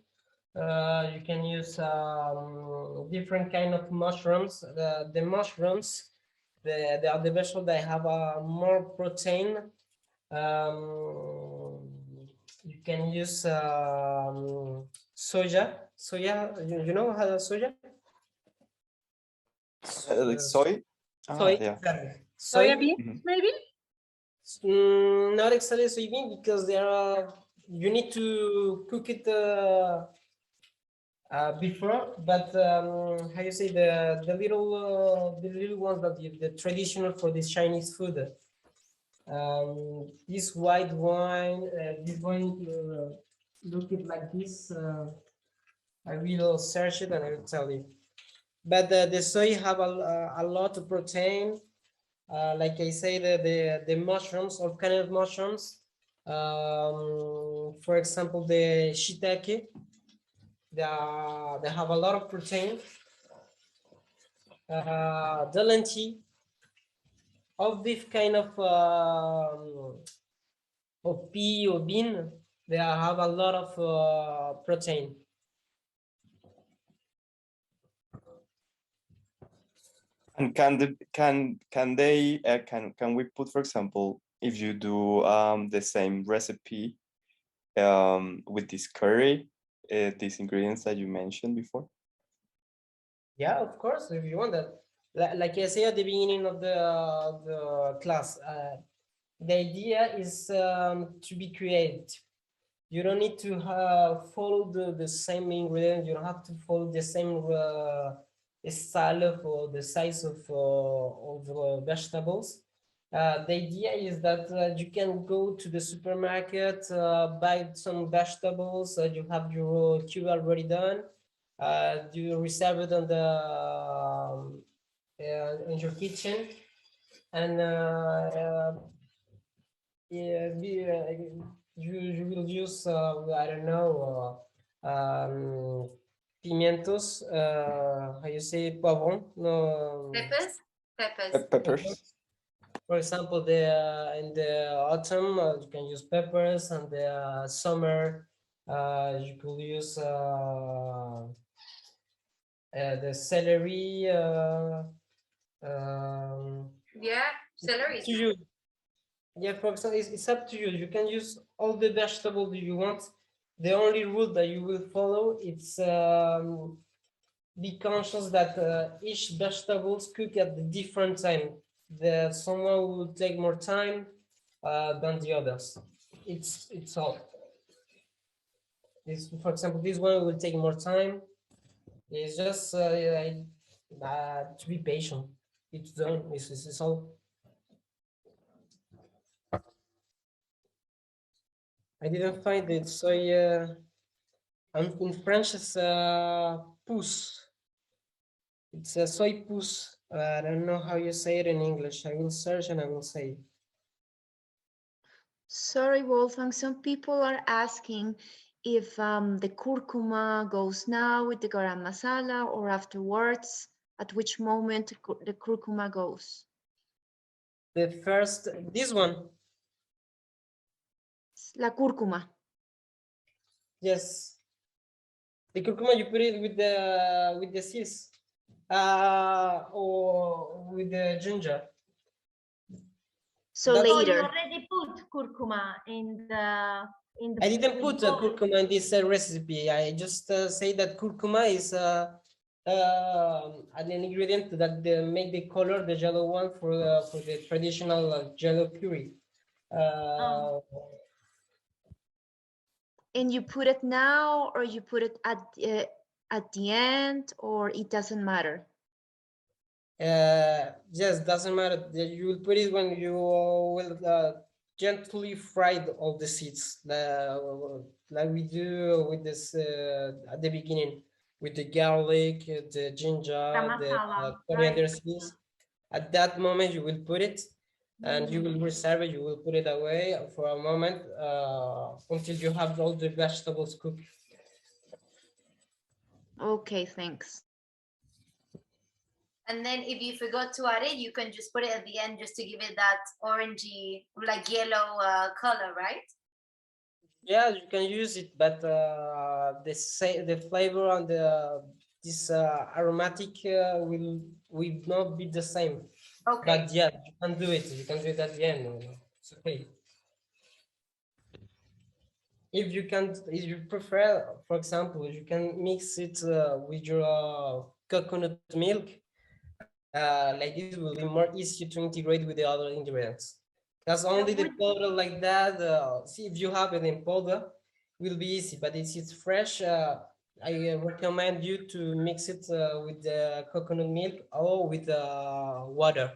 Speaker 2: You can use different kind of mushrooms. The mushrooms, the vegetable that have more protein. You can use soya. Soya, you know how soya?
Speaker 7: Like soy?
Speaker 2: Soy,
Speaker 7: Yeah.
Speaker 2: exactly.
Speaker 4: Soya
Speaker 2: Soy,
Speaker 4: beans,
Speaker 7: Mhm.
Speaker 4: maybe?
Speaker 2: not exactly soybean because there are you need to cook it before, but how you say the little ones that the traditional for this Chinese food. This white wine, this wine look it like this. I will search it and I will tell you. But the soy have a lot of protein. Like I say, the mushrooms, all kind of mushrooms. For example, the shiitake, they have a lot of protein. The lentil, of this kind of pea or bean, they have a lot of protein.
Speaker 7: And can they can we put, for example, if you do the same recipe with this curry, these ingredients that you mentioned before?
Speaker 2: Yeah, of course, if you want that. Like I said at the beginning of the class, the idea is to be creative. You don't need to follow the same ingredient. You don't have to follow the same style of or the size of vegetables. The idea is that you can go to the supermarket, buy some vegetables. You have your queue already done. You reserve it on the in your kitchen, and yeah, you will use I don't know pimientos. How you say poivron? No,
Speaker 1: Peppers? Peppers.
Speaker 7: Peppers.
Speaker 2: for example, in the autumn you can use peppers, and the summer you could use the celery.
Speaker 1: Yeah, celery is
Speaker 2: To you. Yeah, for example, it's up to you. You can use all the vegetables you want. The only rule that you will follow is be conscious that each vegetables cook at the different time. Someone will take more time than the others. It's all. This, for example, this one will take more time. It's just to be patient. It's done. It's all. I didn't find it, so yeah. And in French, it's pousse. It's a soy pousse. I don't know how you say it in English. I will search and I will say.
Speaker 6: Sorry, Wolfgang. Some people are asking if the curcuma goes now with the garam masala or afterwards. At which moment the curcuma goes?
Speaker 2: The first, this one.
Speaker 6: La cúrcuma.
Speaker 2: Yes. The curcuma, you put it with the seeds, or with the ginger.
Speaker 6: So
Speaker 2: That's-
Speaker 8: So you
Speaker 6: later.
Speaker 8: already put curcuma in the
Speaker 2: I didn't put
Speaker 8: bowl.
Speaker 2: curcuma in this recipe. I just say that curcuma is an ingredient that make the color, the yellow one, for the traditional yellow curry.
Speaker 6: And you put it now, or you put it at the end, or it doesn't matter?
Speaker 2: Yes, doesn't matter. You will put it when you will gently fry all the seeds, like we do with this at the beginning, with the garlic, the ginger, the
Speaker 8: masala,
Speaker 2: coriander
Speaker 8: right.
Speaker 2: seeds. At that moment, you will put it, and you will reserve it. You will put it away for a moment until you have all the vegetables cooked.
Speaker 6: Okay, thanks.
Speaker 1: And then if you forgot to add it, you can just put it at the end just to give it that orangey, like yellow color, right?
Speaker 2: Yeah, you can use it, but the flavor and this aromatic will not be the same.
Speaker 1: Okay.
Speaker 2: But yeah, you can do it. You can do it at the end. It's okay. If you prefer, for example, you can mix it with your coconut milk. Like this will be more easy to integrate with the other ingredients. Because only the powder like that, see if you have it in powder, will be easy. But if it's fresh, I recommend you to mix it with the coconut milk or with water.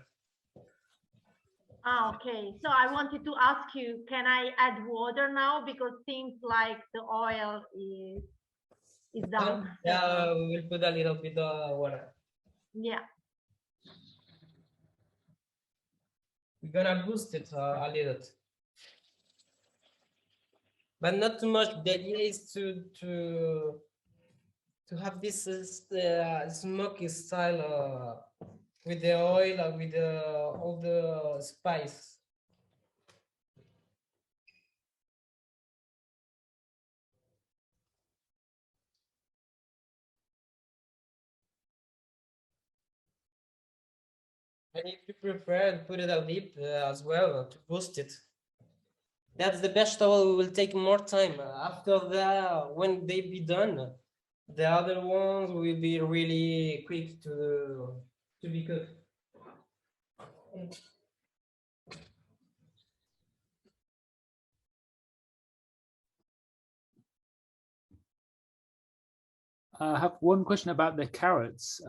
Speaker 8: Okay, so I wanted to ask you, can I add water now? Because seems like the oil is done.
Speaker 2: Yeah, we will put a little bit of water.
Speaker 8: Yeah.
Speaker 2: We're gonna boost it a little, but not too much. The idea is to have this smoky style with the oil and with all the spice. And if you prefer, put it a lip as well to boost it. That's the vegetable. We will take more time. After that, when they be done, the other ones will be really quick to be cooked.
Speaker 9: I have one question about the carrots.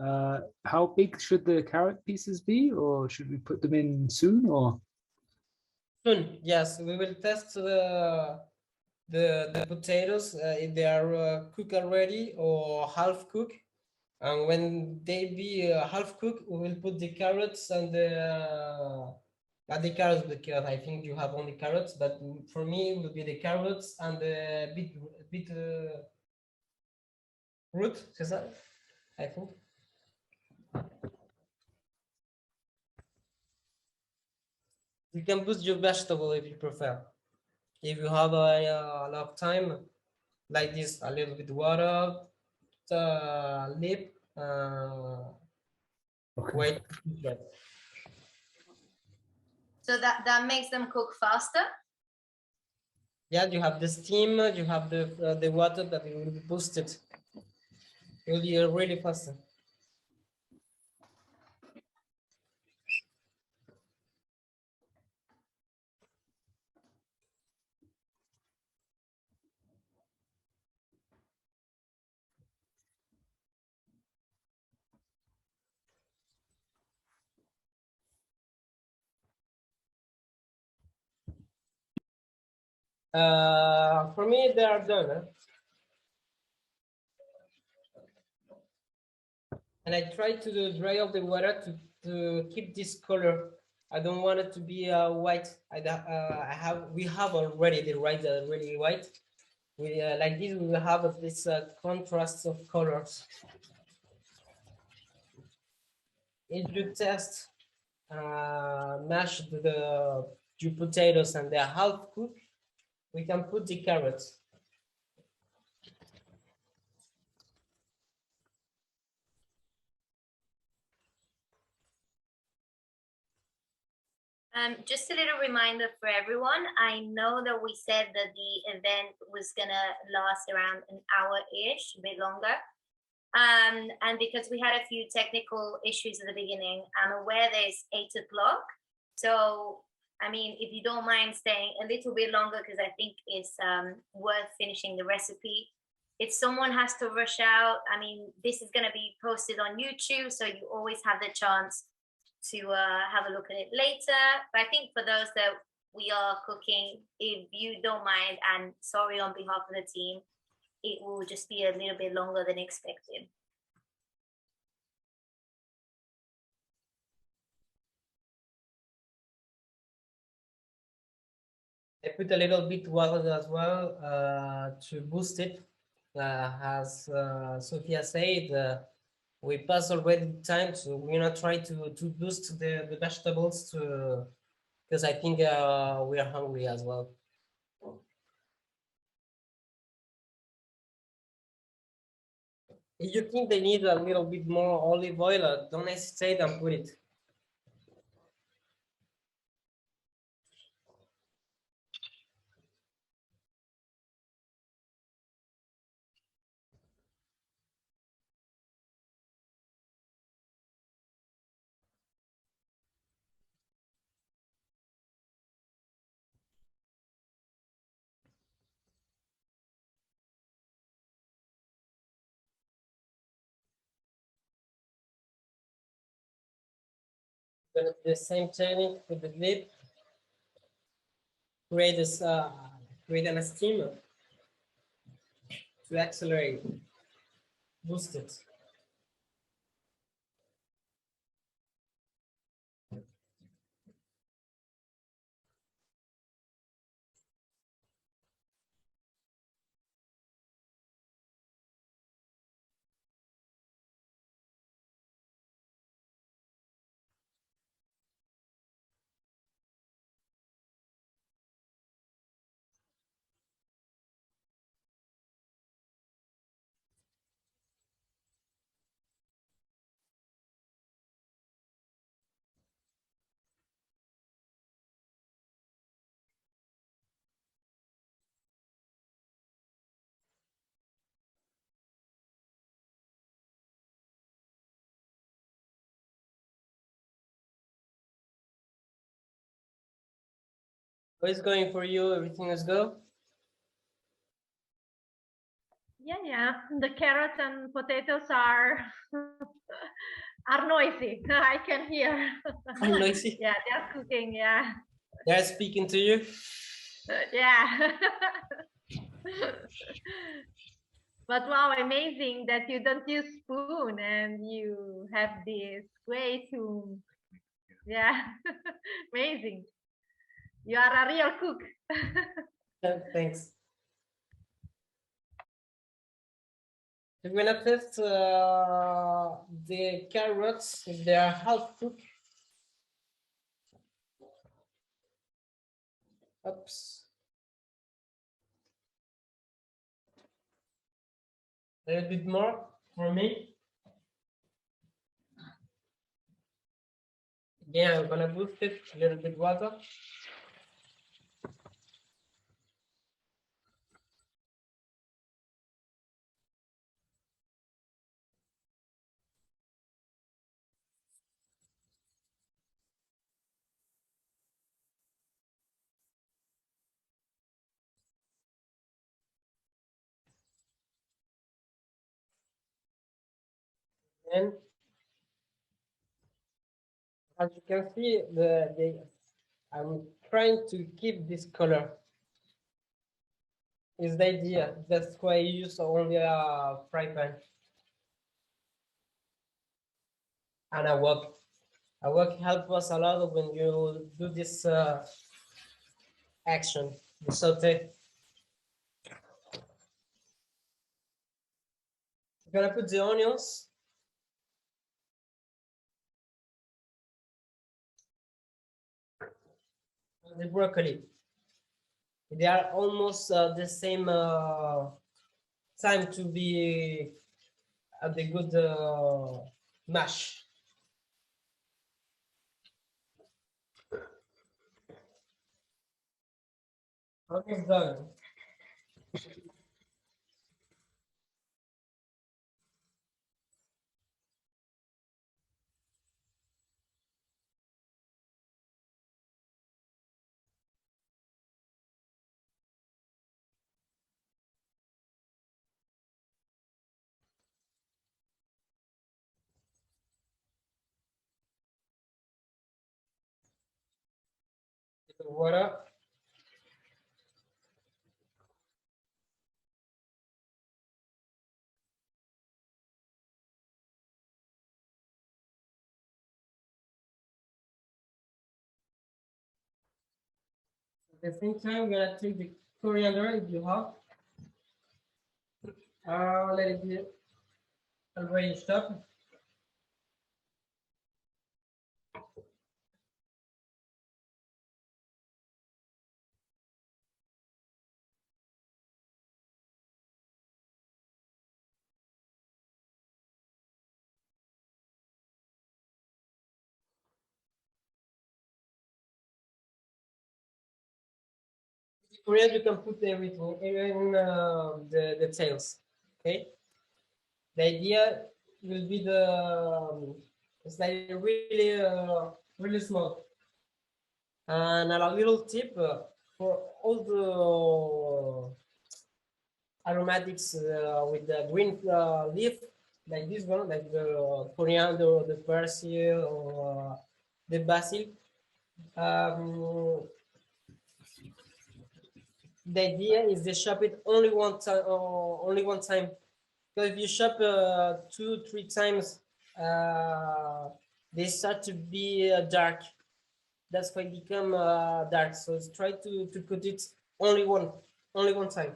Speaker 9: How big should the carrot pieces be, or should we put them in soon? Or
Speaker 2: Soon, yes, we will test the potatoes if they are cooked already or half cooked. And when they be half cooked, we will put the carrots and the carrots because I think you have only carrots, but for me it will be the carrots and the bit root, Cesar, I think. You can boost your vegetable if you prefer. If you have a lot of time, like this, a little bit water, lip, wait.
Speaker 1: So that makes them cook faster?
Speaker 2: Yeah, you have the steam, you have the water that it will be boosted. It will be really faster. For me, they are done. Huh? And I try to dry off the water to keep this color. I don't want it to be white. We have already the rice really white. We like this. We will have this contrast of colors. if you test mash your potatoes and they're half cooked, we can put the carrots.
Speaker 1: Just a little reminder for everyone. I know that we said that the event was gonna last around an hour-ish, a bit longer. And because we had a few technical issues at the beginning, I'm aware there's 8 o'clock. So, I mean, if you don't mind staying a little bit longer, because I think it's worth finishing the recipe. If someone has to rush out, I mean, this is gonna be posted on YouTube, so you always have the chance to have a look at it later. But I think for those that we are cooking, if you don't mind, and sorry on behalf of the team, it will just be a little bit longer than expected.
Speaker 2: I put a little bit water as well to boost it. As Sophia said, we passed already time, so we're gonna try to boost the vegetables to, because I think we are hungry as well. If you think they need a little bit more olive oil, don't hesitate and put it. Gonna do the same technique with the lid. Create an steamer to accelerate, boost it. How is going for you? Everything is good?
Speaker 8: Yeah. The carrots and potatoes are are noisy. I can hear.
Speaker 2: Are noisy?
Speaker 8: Yeah, they're cooking. Yeah.
Speaker 2: They're speaking to you?
Speaker 8: Yeah. But wow, amazing that you don't use spoon and you have this way to, yeah, amazing. You are a real cook.
Speaker 2: Thanks. We're gonna test the carrots if they are half cooked. Oops. A little bit more for me. Again, I'm gonna boost it, a little bit water. And as you can see, I'm trying to keep this color. Is the idea. That's why I use only a fry pan. And a wok. A wok helps us a lot when you do this action, the saute. I'm gonna put the onions. the broccoli. They are almost the same time to be at the good mash. Almost done. Little water. At the same time, we're gonna take the coriander if you have. Let it be already chopped. Coriander, you can put everything, even the tails. Okay. The idea will be it's like really really small. And a little tip for all the aromatics with the green leaf, like this one, like the coriander, the persil, or the basil. Um, the idea is to chop it only one time, only one time. Because if you chop 2-3 times, they start to be dark. That's why it become dark. So try to put it only one time.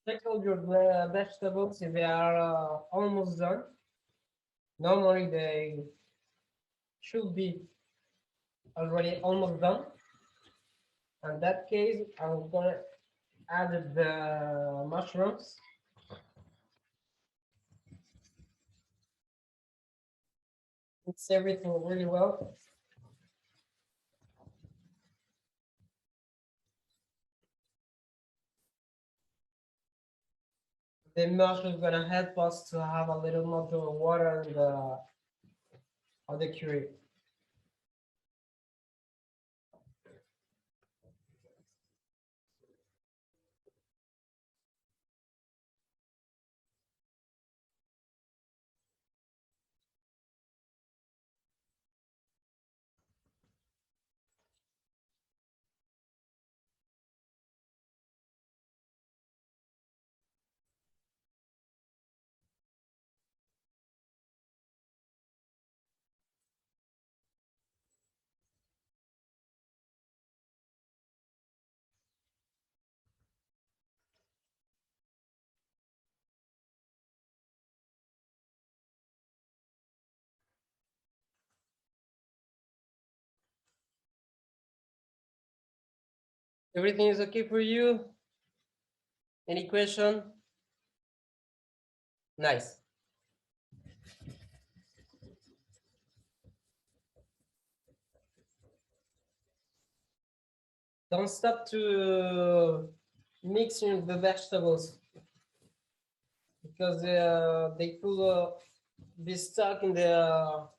Speaker 2: Check all your vegetables if they are almost done. Normally they should be already almost done. In that case, I'm gonna add the mushrooms. Mix everything really well. The mash is gonna help us to have a little more of water in the curry. Everything is okay for you? Any question? Nice. Don't stop to mix the vegetables because they could be stuck in your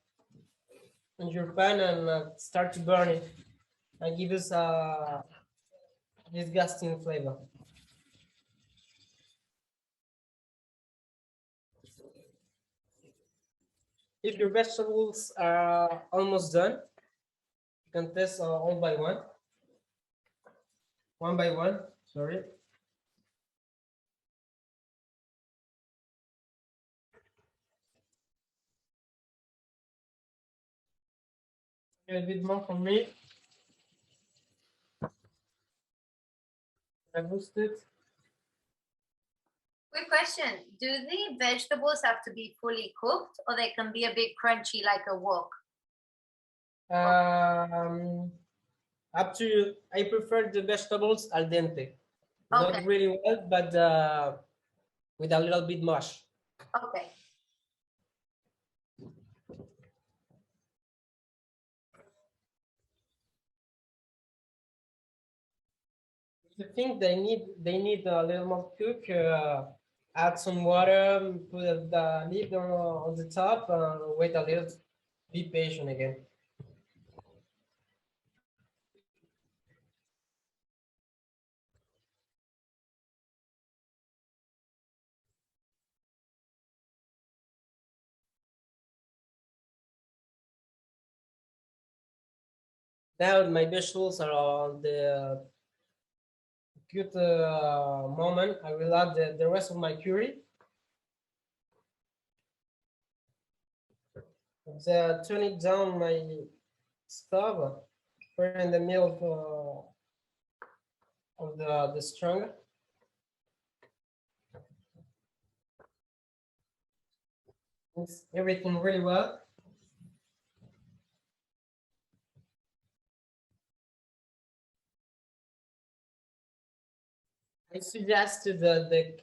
Speaker 2: pan and start to burn it and give us a disgusting flavor. If your vegetables are almost done, you can test one by one. One by one, sorry. A bit more for me. I boost it.
Speaker 1: Quick question. Do the vegetables have to be fully cooked or they can be a bit crunchy like a wok?
Speaker 2: Up to you. I prefer the vegetables al dente.
Speaker 1: Okay.
Speaker 2: Not really well, but with a little bit mush.
Speaker 1: Okay.
Speaker 2: If you think they need a little more cook, add some water, put the lid on the top, wait a little, be patient again. Now my vegetables are on the good moment. I will add the rest of my curry. Turn it down my stove, put it in the middle of the stranger. Mix everything really well. I suggested the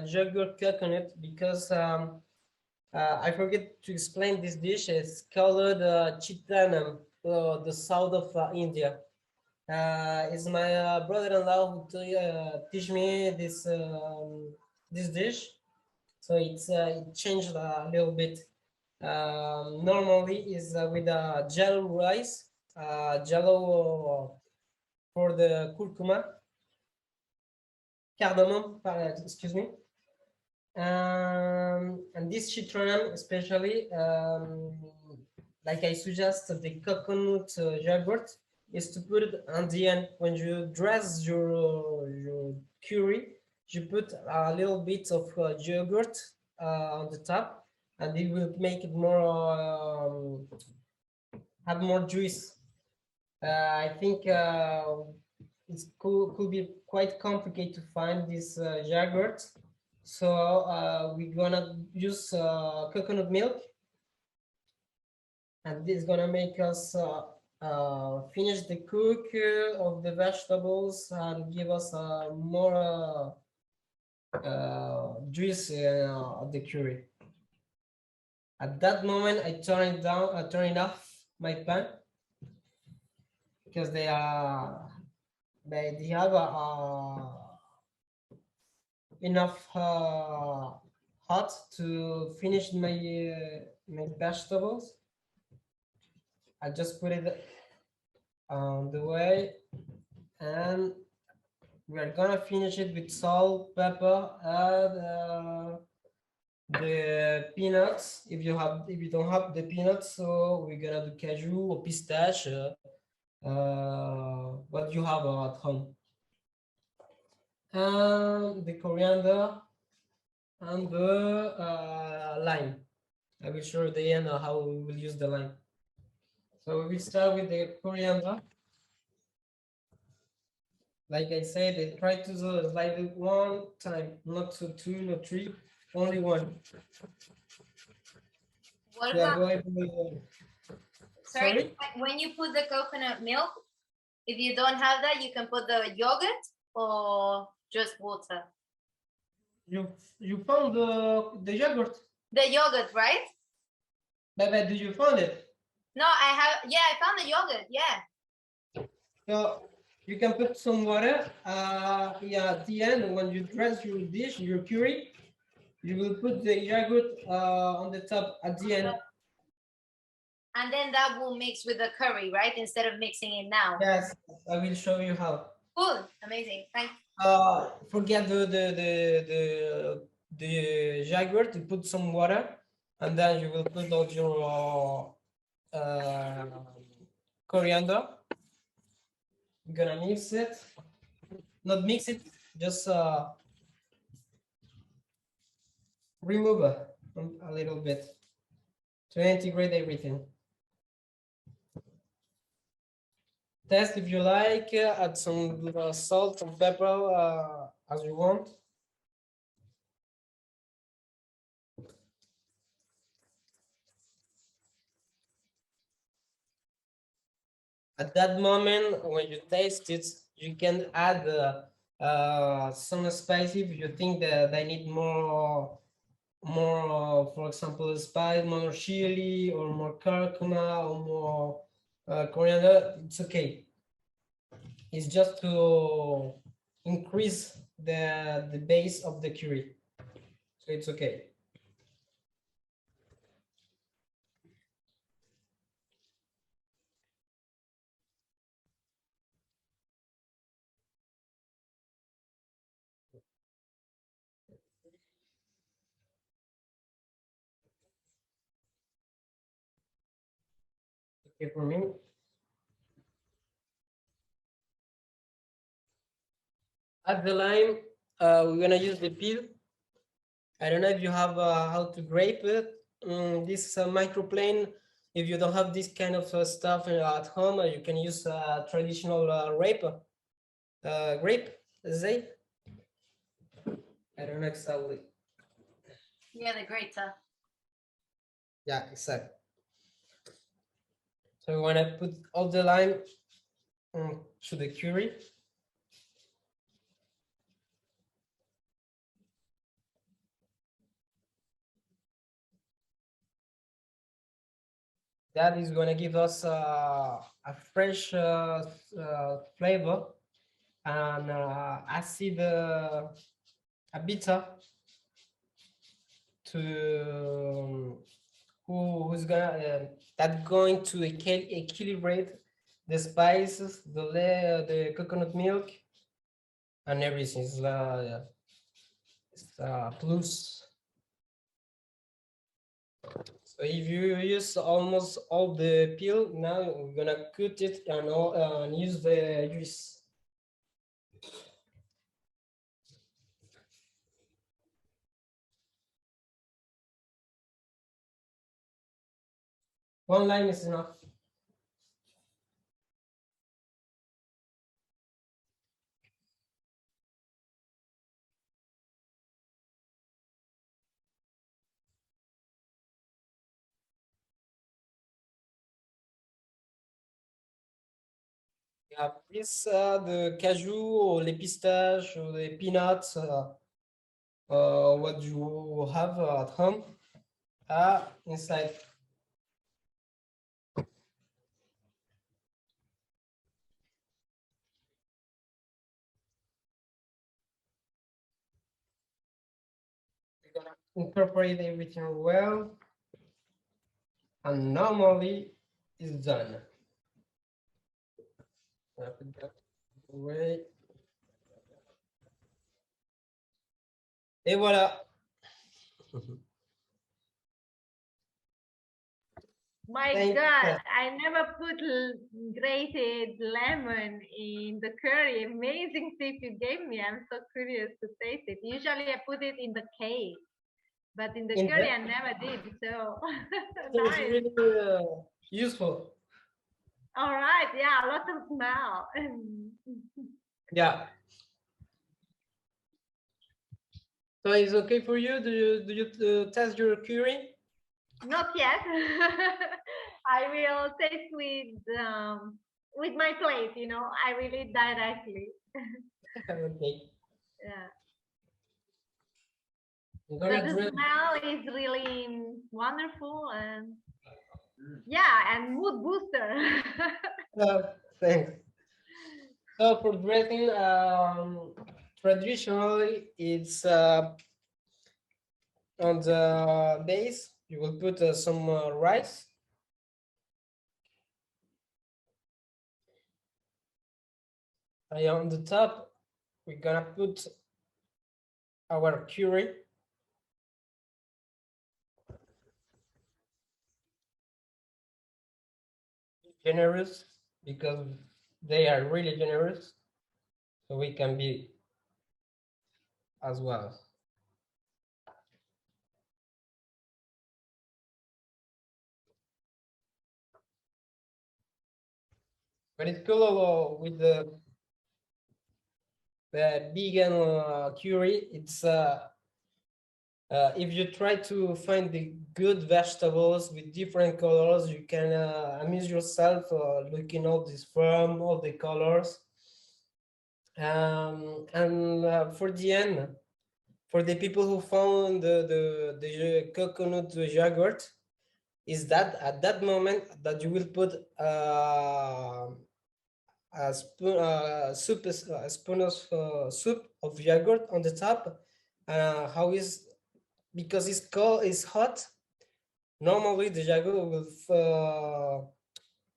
Speaker 2: yogurt coconut because I forget to explain this dish. It's called chitranam, the south of India. It's my brother-in-law who teach me this dish. So it changed a little bit. Normally is with jello rice, jello for the curcuma, cardamom, excuse me. And this citron, especially, like I suggest, the coconut yogurt is to put it on the end when you dress your curry. You put a little bit of yogurt on the top, and it will make it more have more juice. I think it could be quite complicated to find this yogurt. So we're gonna use coconut milk, and this is gonna make us finish the cook of the vegetables and give us more juice of the curry. At that moment, I turn it down, turn it off my pan because they have enough hot to finish my vegetables. I just put it on the way, and we're gonna finish it with salt, pepper, and the peanuts. If you don't have the peanuts, so we're gonna do cashew or pistachio, what you have at home. And the coriander and the lime. I will show you at the end how we will use the lime. So we will start with the coriander. Like I said, they try to slide it one time, not two, not three, only one.
Speaker 1: What
Speaker 2: To
Speaker 1: about,
Speaker 2: avoid
Speaker 1: sorry, when you put the coconut milk, If you don't have that, you can put the yogurt or just water.
Speaker 2: You found the yogurt.
Speaker 1: The yogurt, right?
Speaker 2: But do you found it?
Speaker 1: No, I have. Yeah, I found the yogurt. Yeah.
Speaker 2: So you can put some water. Yeah, at the end, when you dress your dish, your curry, you will put the yogurt on the top at the end.
Speaker 1: And then that will mix with the curry, right? Instead of mixing it now.
Speaker 2: Yes, I will show you how.
Speaker 1: Cool. Amazing. Thanks.
Speaker 2: Forget the yogurt. You put some water, and then you will put all your coriander. You're gonna mix it. Not mix it, just remove a little bit to integrate everything. Test if you like, add some salt and pepper as you want. At that moment, when you taste it, you can add some spice if you think that they need more, for example, spice, more chili or more curcuma or more coriander. It's okay. It's just to increase the base of the curry, so it's okay. Okay for me. Add the lime. We're gonna use the peel. I don't know if you have how to grape it. This is a microplane. If you don't have this kind of stuff at home, you can use traditional grape. Zape. I don't know exactly.
Speaker 1: Yeah, the grater.
Speaker 2: Yeah, exactly. So we want to put all the lime to the curry. That is going to give us a fresh flavor and acid, a bitter to who's gonna that's going to equilibrate the spices, the coconut milk, and everything. It's plus. So if you use almost all the peel, now we're gonna cut it and use the juice. One line is enough. Yeah, this the cashew or the pistache or the peanuts, what you have at home, inside. You're gonna incorporate everything well, and normally it's done. Put that away. Et voilà.
Speaker 8: My
Speaker 2: Thank
Speaker 8: God,
Speaker 2: you.
Speaker 8: I never put grated lemon in the curry. Amazing tip you gave me. I'm so curious to taste it. Usually I put it in the cake, but in the
Speaker 2: In
Speaker 8: curry
Speaker 2: the-
Speaker 8: I never did. So
Speaker 2: So it's
Speaker 8: nice.
Speaker 2: really useful.
Speaker 8: All right, yeah, a lot of smell.
Speaker 2: Yeah. So it's okay for you? Do you test your curry?
Speaker 8: Not yet. I will taste with with my plate, you know, I will eat directly.
Speaker 2: Okay.
Speaker 8: Yeah.
Speaker 2: I'm
Speaker 8: But
Speaker 2: gonna
Speaker 8: the
Speaker 2: drill.
Speaker 8: smell is really wonderful and yeah, and mood booster.
Speaker 2: Thanks. So for dressing, traditionally it's on the base you will put some rice. And on the top we're gonna put our curry. Generous because they are really generous, so we can be as well. But it's cool with the vegan curry. It's if you try to find the good vegetables with different colors, you can amuse yourself looking at this from all the colors. And for the end, for the people who found the coconut yogurt, is that at that moment that you will put a spoon a spoon of soup of yogurt on the top. How is, because it's cold, it's hot, normally the yogurt will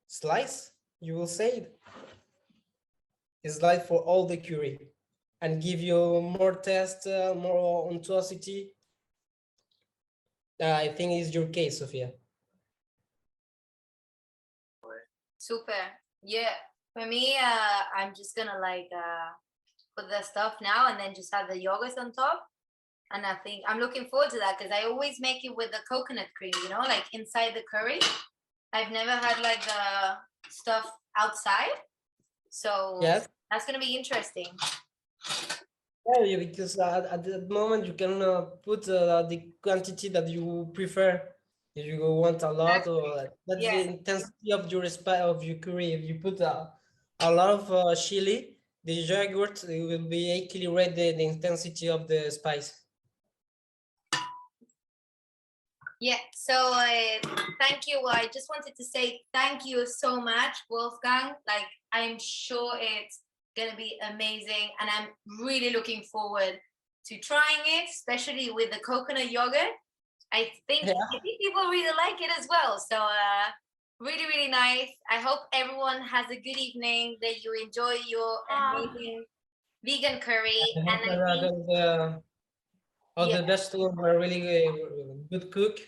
Speaker 2: slice, you will say, slice for all the curry and give you more taste, more untuosity. I think it's your case, Sophia.
Speaker 1: Super. Yeah. For me, I'm just gonna like put the stuff now and then just add the yogurt on top. And I think I'm looking forward to that because I always make it with the coconut cream, you know, like inside the curry. I've never had like the stuff outside. So
Speaker 2: Yes.
Speaker 1: that's gonna be interesting.
Speaker 2: Yeah, because at the moment you can put the quantity that you prefer. If you want a lot, or that's
Speaker 1: Yeah.
Speaker 2: the intensity of your of your curry. If you put a lot of chili, the yogurt it will be equilibrate the intensity of the spice.
Speaker 1: Yeah, so thank you. I just wanted to say thank you so much, Wolfgang. Like, I'm sure it's gonna be amazing, and I'm really looking forward to trying it, especially with the coconut yogurt. I think people really like it as well. So really, really nice. I hope everyone has a good evening, that you enjoy your amazing vegan curry. And I think
Speaker 2: all the vegetables were really good cook.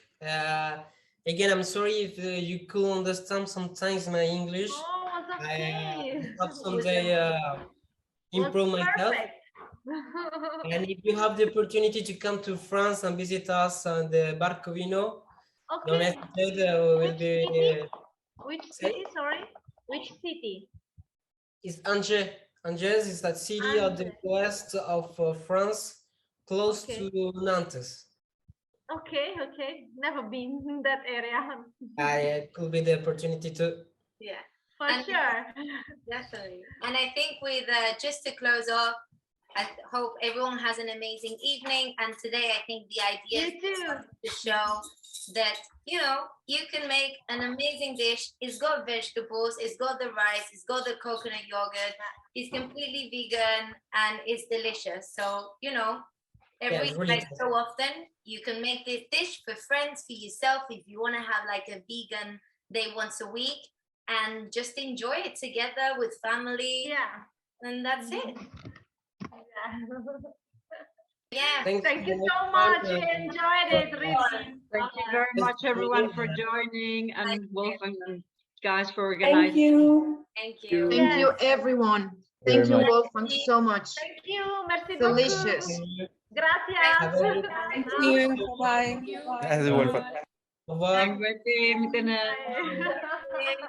Speaker 2: Again, I'm sorry if you could understand sometimes my English.
Speaker 8: Oh, it's okay.
Speaker 2: I have someday improve myself. And if you have the opportunity to come to France and visit us on the Barcovino, don't hesitate. Will be.
Speaker 8: Which city? Sorry, which city?
Speaker 2: It's Angers. Angers is that city of the west of France, close to Nantes.
Speaker 8: Okay, okay. Never been in that area.
Speaker 2: It could be the opportunity to.
Speaker 1: Yeah,
Speaker 8: for sure.
Speaker 1: Definitely. And I think with just to close off, I hope everyone has an amazing evening. And today, I think the idea is to show that, you know, you can make an amazing dish. It's got vegetables, it's got the rice, it's got the coconut yogurt, it's completely vegan, and it's delicious. So, you know, every like so often, you can make this dish for friends, for yourself, if you want to have like a vegan day once a week, and just enjoy it together with family.
Speaker 8: Yeah.
Speaker 1: And that's it. Yeah.
Speaker 8: Thank you so much. We enjoyed it, really.
Speaker 4: Thank you very much, everyone, for joining, and Wolf and guys for organizing.
Speaker 10: Thank you.
Speaker 1: Thank you.
Speaker 10: Thank you, everyone. Thank you, Wolfgang, so much.
Speaker 8: Thank you. Merci
Speaker 10: Delicious.
Speaker 8: beaucoup. Gracias.
Speaker 10: Thank you. Bye.
Speaker 7: Bye.
Speaker 2: Bye.
Speaker 4: Bye.